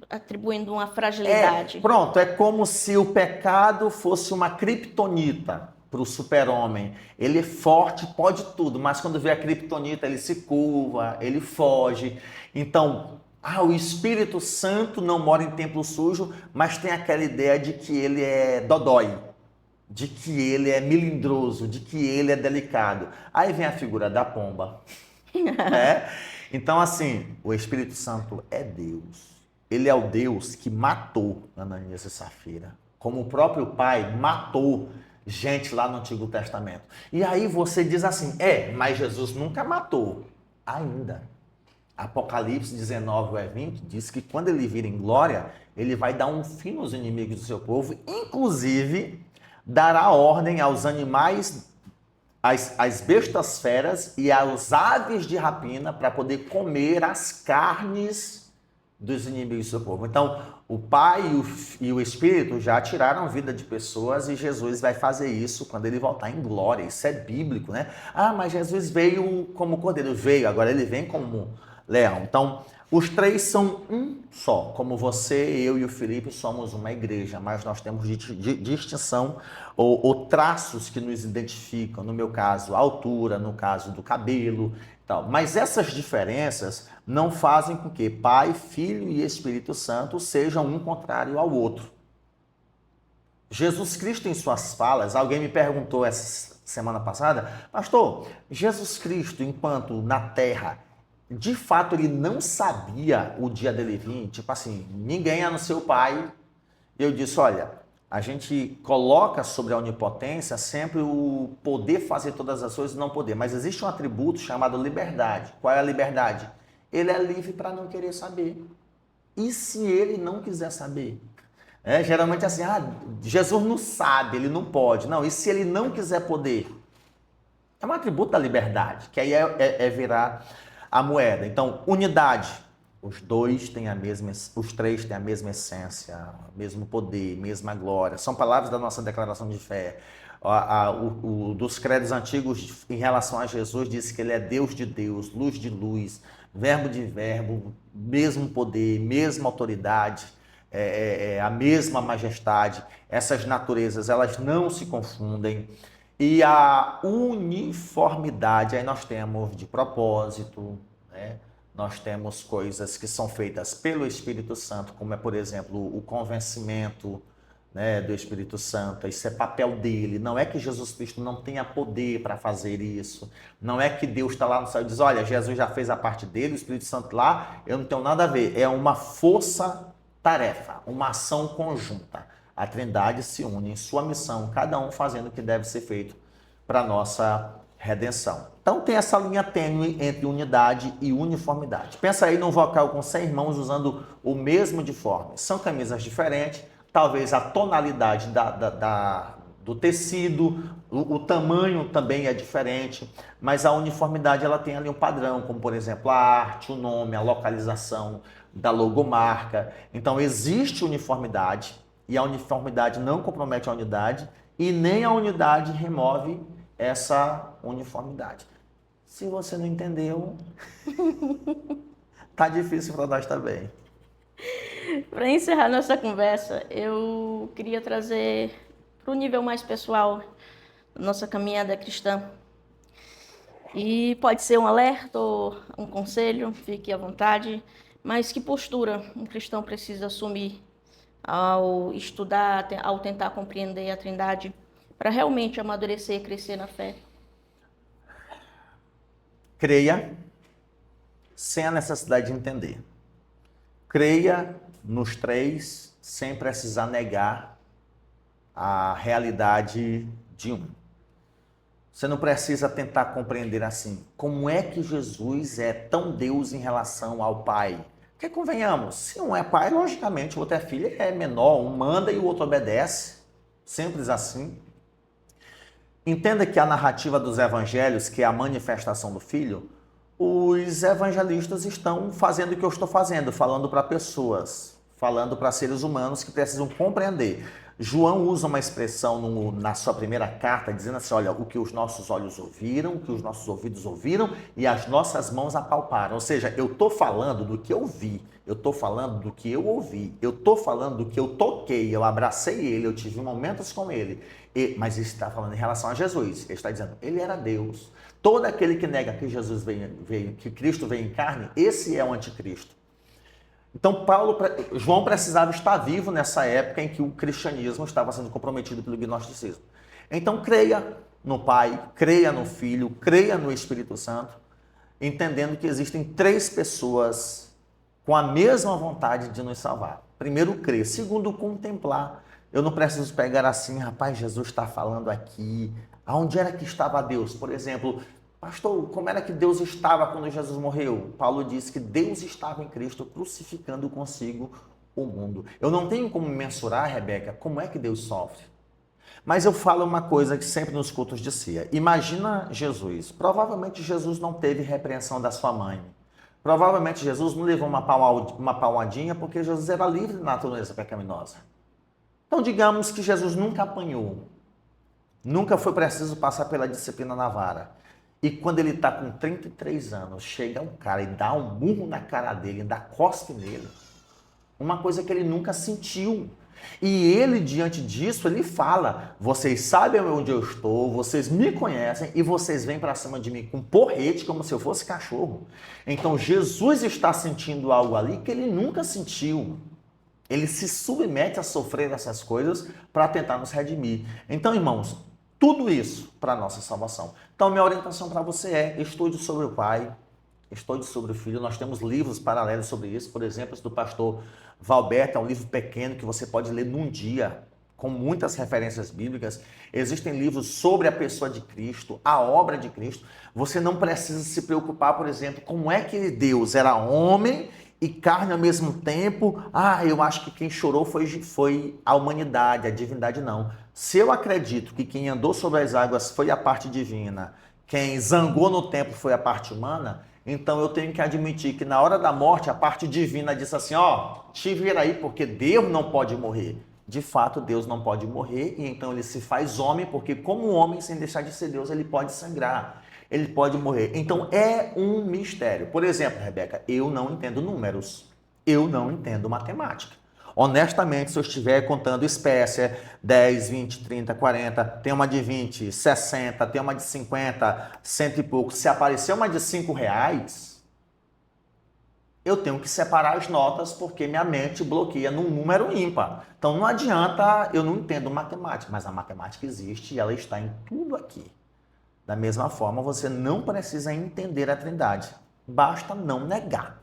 Atribuindo uma fragilidade. Pronto, é como se o pecado fosse uma criptonita para o super-homem. Ele é forte, pode tudo, mas quando vê a criptonita, ele se curva, ele foge. Então, o Espírito Santo não mora em templo sujo, mas tem aquela ideia de que ele é dodói, de que ele é melindroso, de que ele é delicado. Aí vem a figura da pomba. Então, assim, o Espírito Santo é Deus. Ele é o Deus que matou Ananias e Safira, como o próprio Pai matou gente lá no Antigo Testamento. E aí você diz assim, mas Jesus nunca matou ainda. Apocalipse 19:20 diz que quando ele vir em glória, ele vai dar um fim nos inimigos do seu povo, inclusive dará ordem aos animais, às bestas feras e às aves de rapina para poder comer as carnes dos inimigos do seu povo. Então, o Pai e o Espírito já tiraram vida de pessoas e Jesus vai fazer isso quando ele voltar em glória. Isso é bíblico, né? Mas Jesus veio como cordeiro. Veio, agora ele vem como leão. Então, os 3 são um só. Como você, eu e o Felipe somos uma igreja, mas nós temos distinção ou traços que nos identificam. No meu caso, a altura, no caso do cabelo. Mas essas diferenças não fazem com que Pai, Filho e Espírito Santo sejam um contrário ao outro. Jesus Cristo, em suas falas, alguém me perguntou essa semana passada, pastor, Jesus Cristo, enquanto na terra, de fato ele não sabia o dia dele vir? Tipo assim, ninguém a não ser o Pai. Eu disse, olha, a gente coloca sobre a onipotência sempre o poder fazer todas as coisas e não poder. Mas existe um atributo chamado liberdade. Qual é a liberdade? Ele é livre para não querer saber. E se ele não quiser saber? Geralmente assim, Jesus não sabe, ele não pode. Não, e se ele não quiser poder? É um atributo da liberdade, que aí é virar a moeda. Então, unidade. Os 3 têm a mesma essência, mesmo poder, mesma glória. São palavras da nossa declaração de fé. Dos credos antigos em relação a Jesus diz que ele é Deus de Deus, luz de luz, verbo de verbo, mesmo poder, mesma autoridade, a mesma majestade. Essas naturezas, elas não se confundem. E a uniformidade, aí nós temos de propósito, né? Nós temos coisas que são feitas pelo Espírito Santo, como por exemplo, o convencimento, né, do Espírito Santo. Isso é papel dele. Não é que Jesus Cristo não tenha poder para fazer isso. Não é que Deus está lá no céu e diz, olha, Jesus já fez a parte dele, o Espírito Santo lá, eu não tenho nada a ver. É uma força-tarefa, uma ação conjunta. A Trindade se une em sua missão, cada um fazendo o que deve ser feito para a nossa redenção. Então tem essa linha tênue entre unidade e uniformidade. Pensa aí num vocal com 100 irmãos usando o mesmo uniforme. São camisas diferentes, talvez a tonalidade do tecido, o tamanho também é diferente, mas a uniformidade ela tem ali um padrão, como por exemplo a arte, o nome, a localização da logomarca. Então existe uniformidade e a uniformidade não compromete a unidade e nem a unidade remove essa uniformidade. Se você não entendeu, tá difícil para nós também. Para encerrar nossa conversa, eu queria trazer para o nível mais pessoal nossa caminhada cristã. E pode ser um alerta ou um conselho, fique à vontade, mas que postura um cristão precisa assumir ao estudar, ao tentar compreender a Trindade, para realmente amadurecer e crescer na fé? Creia sem a necessidade de entender. Creia nos três sem precisar negar a realidade de um. Você não precisa tentar compreender assim, como é que Jesus é tão Deus em relação ao Pai? Porque convenhamos, se um é pai, logicamente o outro é filho, é menor, um manda e o outro obedece. Simples assim. Entenda que a narrativa dos evangelhos, que é a manifestação do Filho, os evangelistas estão fazendo o que eu estou fazendo, falando para pessoas, falando para seres humanos que precisam compreender. João usa uma expressão na sua primeira carta, dizendo assim, olha, o que os nossos olhos ouviram, o que os nossos ouvidos ouviram e as nossas mãos apalparam. Ou seja, eu estou falando do que eu vi, eu estou falando do que eu ouvi, eu estou falando do que eu toquei, eu abracei ele, eu tive momentos com ele. Mas isso está falando em relação a Jesus. Ele está dizendo, ele era Deus. Todo aquele que nega que Jesus veio, que Cristo veio em carne, esse é o anticristo. Então, João precisava estar vivo nessa época em que o cristianismo estava sendo comprometido pelo gnosticismo. Então, creia no Pai, creia no Filho, creia no Espírito Santo, entendendo que existem três pessoas com a mesma vontade de nos salvar. Primeiro, crer. Segundo, contemplar. Eu não preciso pegar assim, rapaz, Jesus está falando aqui. Aonde era que estava Deus? Por exemplo, pastor, como era que Deus estava quando Jesus morreu? Paulo disse que Deus estava em Cristo crucificando consigo o mundo. Eu não tenho como mensurar, Rebeca, como é que Deus sofre. Mas eu falo uma coisa que sempre nos cultos dizia. Imagina Jesus. Provavelmente Jesus não teve repreensão da sua mãe. Provavelmente Jesus não levou uma palmadinha porque Jesus era livre da natureza pecaminosa. Então digamos que Jesus nunca apanhou. Nunca foi preciso passar pela disciplina na vara. E quando ele está com 33 anos, chega um cara e dá um murro na cara dele, dá cospe nele. Uma coisa que ele nunca sentiu. E ele, diante disso, ele fala, vocês sabem onde eu estou, vocês me conhecem e vocês vêm para cima de mim com porrete como se eu fosse cachorro. Então Jesus está sentindo algo ali que ele nunca sentiu. Ele se submete a sofrer essas coisas para tentar nos redimir. Então, irmãos, tudo isso para a nossa salvação. Então, minha orientação para você é, estude sobre o Pai, estude sobre o Filho. Nós temos livros paralelos sobre isso. Por exemplo, esse do pastor Valberto é um livro pequeno que você pode ler num dia, com muitas referências bíblicas. Existem livros sobre a pessoa de Cristo, a obra de Cristo. Você não precisa se preocupar, por exemplo, como é que Deus era homem e carne ao mesmo tempo. Eu acho que quem chorou foi a humanidade, a divindade não. Se eu acredito que quem andou sobre as águas foi a parte divina, quem zangou no tempo foi a parte humana, então eu tenho que admitir que na hora da morte a parte divina disse assim, te vira aí porque Deus não pode morrer. De fato, Deus não pode morrer e então ele se faz homem porque como homem, sem deixar de ser Deus, ele pode sangrar. Ele pode morrer. Então, é um mistério. Por exemplo, Rebeca, eu não entendo números. Eu não entendo matemática. Honestamente, se eu estiver contando espécie, 10, 20, 30, 40, tem uma de 20, 60, tem uma de 50, cento e pouco. Se aparecer uma de R$5, eu tenho que separar as notas porque minha mente bloqueia num número ímpar. Então, não adianta, eu não entendo matemática, mas a matemática existe e ela está em tudo aqui. Da mesma forma, você não precisa entender a Trindade. Basta não negar.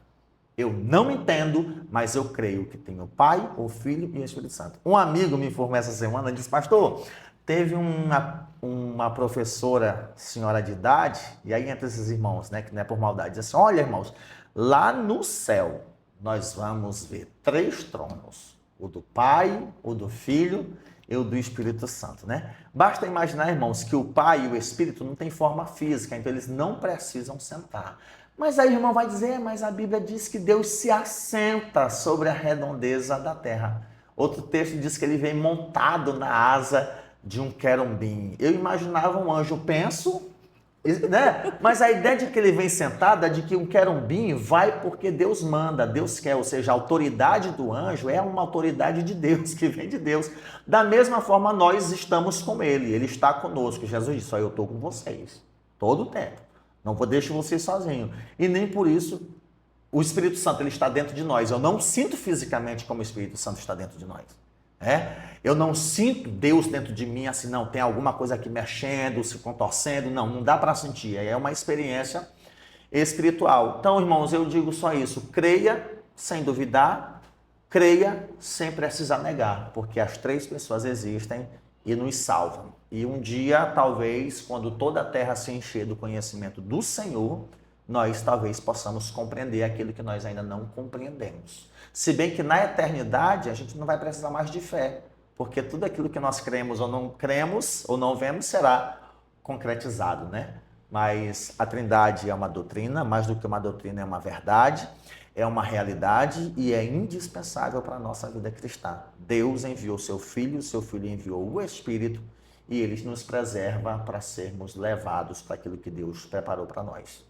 Eu não entendo, mas eu creio que tem o Pai, o Filho e o Espírito Santo. Um amigo me informou essa semana e disse, pastor, Teve uma professora, senhora de idade, e aí entre esses irmãos, né, que não é por maldade, diz assim, olha, irmãos, lá no céu nós vamos ver 3 tronos, o do Pai, o do Filho e o do Espírito Santo, né? Basta imaginar, irmãos, que o Pai e o Espírito não têm forma física, então eles não precisam sentar. Mas aí o irmão vai dizer, mas a Bíblia diz que Deus se assenta sobre a redondeza da terra. Outro texto diz que ele vem montado na asa de um querubim. Eu imaginava um anjo, penso, né? Mas a ideia de que ele vem sentado é de que um querubim vai porque Deus manda, Deus quer, ou seja, a autoridade do anjo é uma autoridade de Deus, que vem de Deus. Da mesma forma, nós estamos com ele está conosco. Jesus disse, eu estou com vocês, todo o tempo, não vou deixar vocês sozinhos. E nem por isso o Espírito Santo ele está dentro de nós. Eu não sinto fisicamente como o Espírito Santo está dentro de nós. Eu não sinto Deus dentro de mim assim, não, tem alguma coisa aqui mexendo, se contorcendo, não dá para sentir, é uma experiência espiritual. Então, irmãos, eu digo só isso, creia sem duvidar, creia sem precisar negar, porque as 3 pessoas existem e nos salvam. E um dia, talvez, quando toda a terra se encher do conhecimento do Senhor, nós talvez possamos compreender aquilo que nós ainda não compreendemos. Se bem que na eternidade a gente não vai precisar mais de fé, porque tudo aquilo que nós cremos ou não vemos será concretizado, né? Mas a Trindade é uma doutrina, mais do que uma doutrina é uma verdade, é uma realidade e é indispensável para a nossa vida cristã. Deus enviou seu Filho enviou o Espírito e ele nos preserva para sermos levados para aquilo que Deus preparou para nós.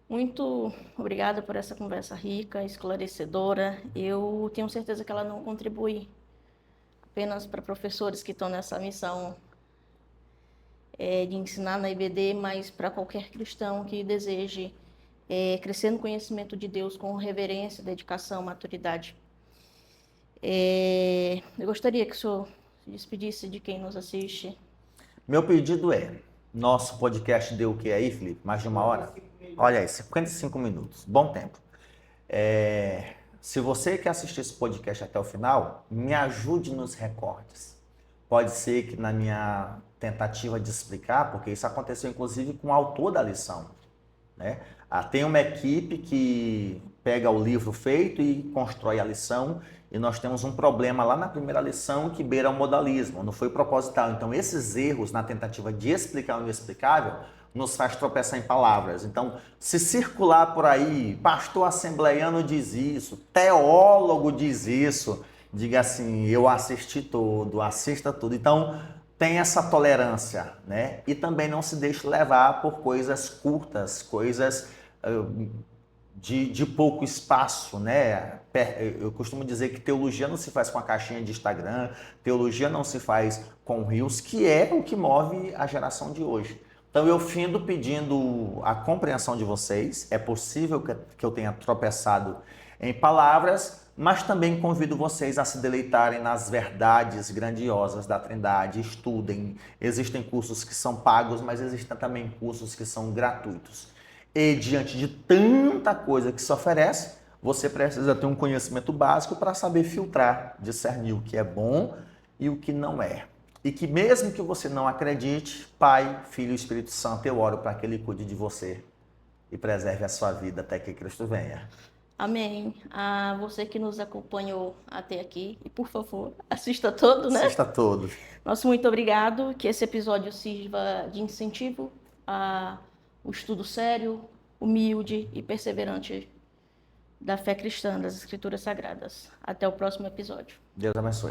Muito obrigada por essa conversa rica, esclarecedora. Eu tenho certeza que ela não contribui apenas para professores que estão nessa missão de ensinar na IBD, mas para qualquer cristão que deseje crescer no conhecimento de Deus com reverência, dedicação, maturidade. Eu gostaria que o senhor se despedisse de quem nos assiste. Meu pedido nosso podcast deu o que aí, Felipe? Mais de 1 hora? Olha aí, 55 minutos, bom tempo. Se você quer assistir esse podcast até o final, me ajude nos recortes. Pode ser que na minha tentativa de explicar, porque isso aconteceu inclusive com o autor da lição, né? Tem uma equipe que pega o livro feito e constrói a lição, e nós temos um problema lá na primeira lição que beira o modalismo, não foi proposital. Então esses erros na tentativa de explicar o inexplicável nos faz tropeçar em palavras. Então, se circular por aí, pastor assembleiano diz isso, teólogo diz isso, diga assim, eu assisti tudo, assista tudo. Então, tem essa tolerância, né? E também não se deixe levar por coisas curtas, coisas de pouco espaço, né? Eu costumo dizer que teologia não se faz com a caixinha de Instagram, teologia não se faz com reels, que é o que move a geração de hoje. Então eu findo pedindo a compreensão de vocês, é possível que eu tenha tropeçado em palavras, mas também convido vocês a se deleitarem nas verdades grandiosas da Trindade, estudem, existem cursos que são pagos, mas existem também cursos que são gratuitos. E diante de tanta coisa que se oferece, você precisa ter um conhecimento básico para saber filtrar, discernir o que é bom e o que não é. E que mesmo que você não acredite, Pai, Filho e Espírito Santo, eu oro para que Ele cuide de você e preserve a sua vida até que Cristo venha. Amém. A você que nos acompanhou até aqui, e por favor, assista todo, né? Assista todo. Nosso muito obrigado, que esse episódio sirva de incentivo ao estudo sério, humilde e perseverante da fé cristã, das Escrituras Sagradas. Até o próximo episódio. Deus abençoe.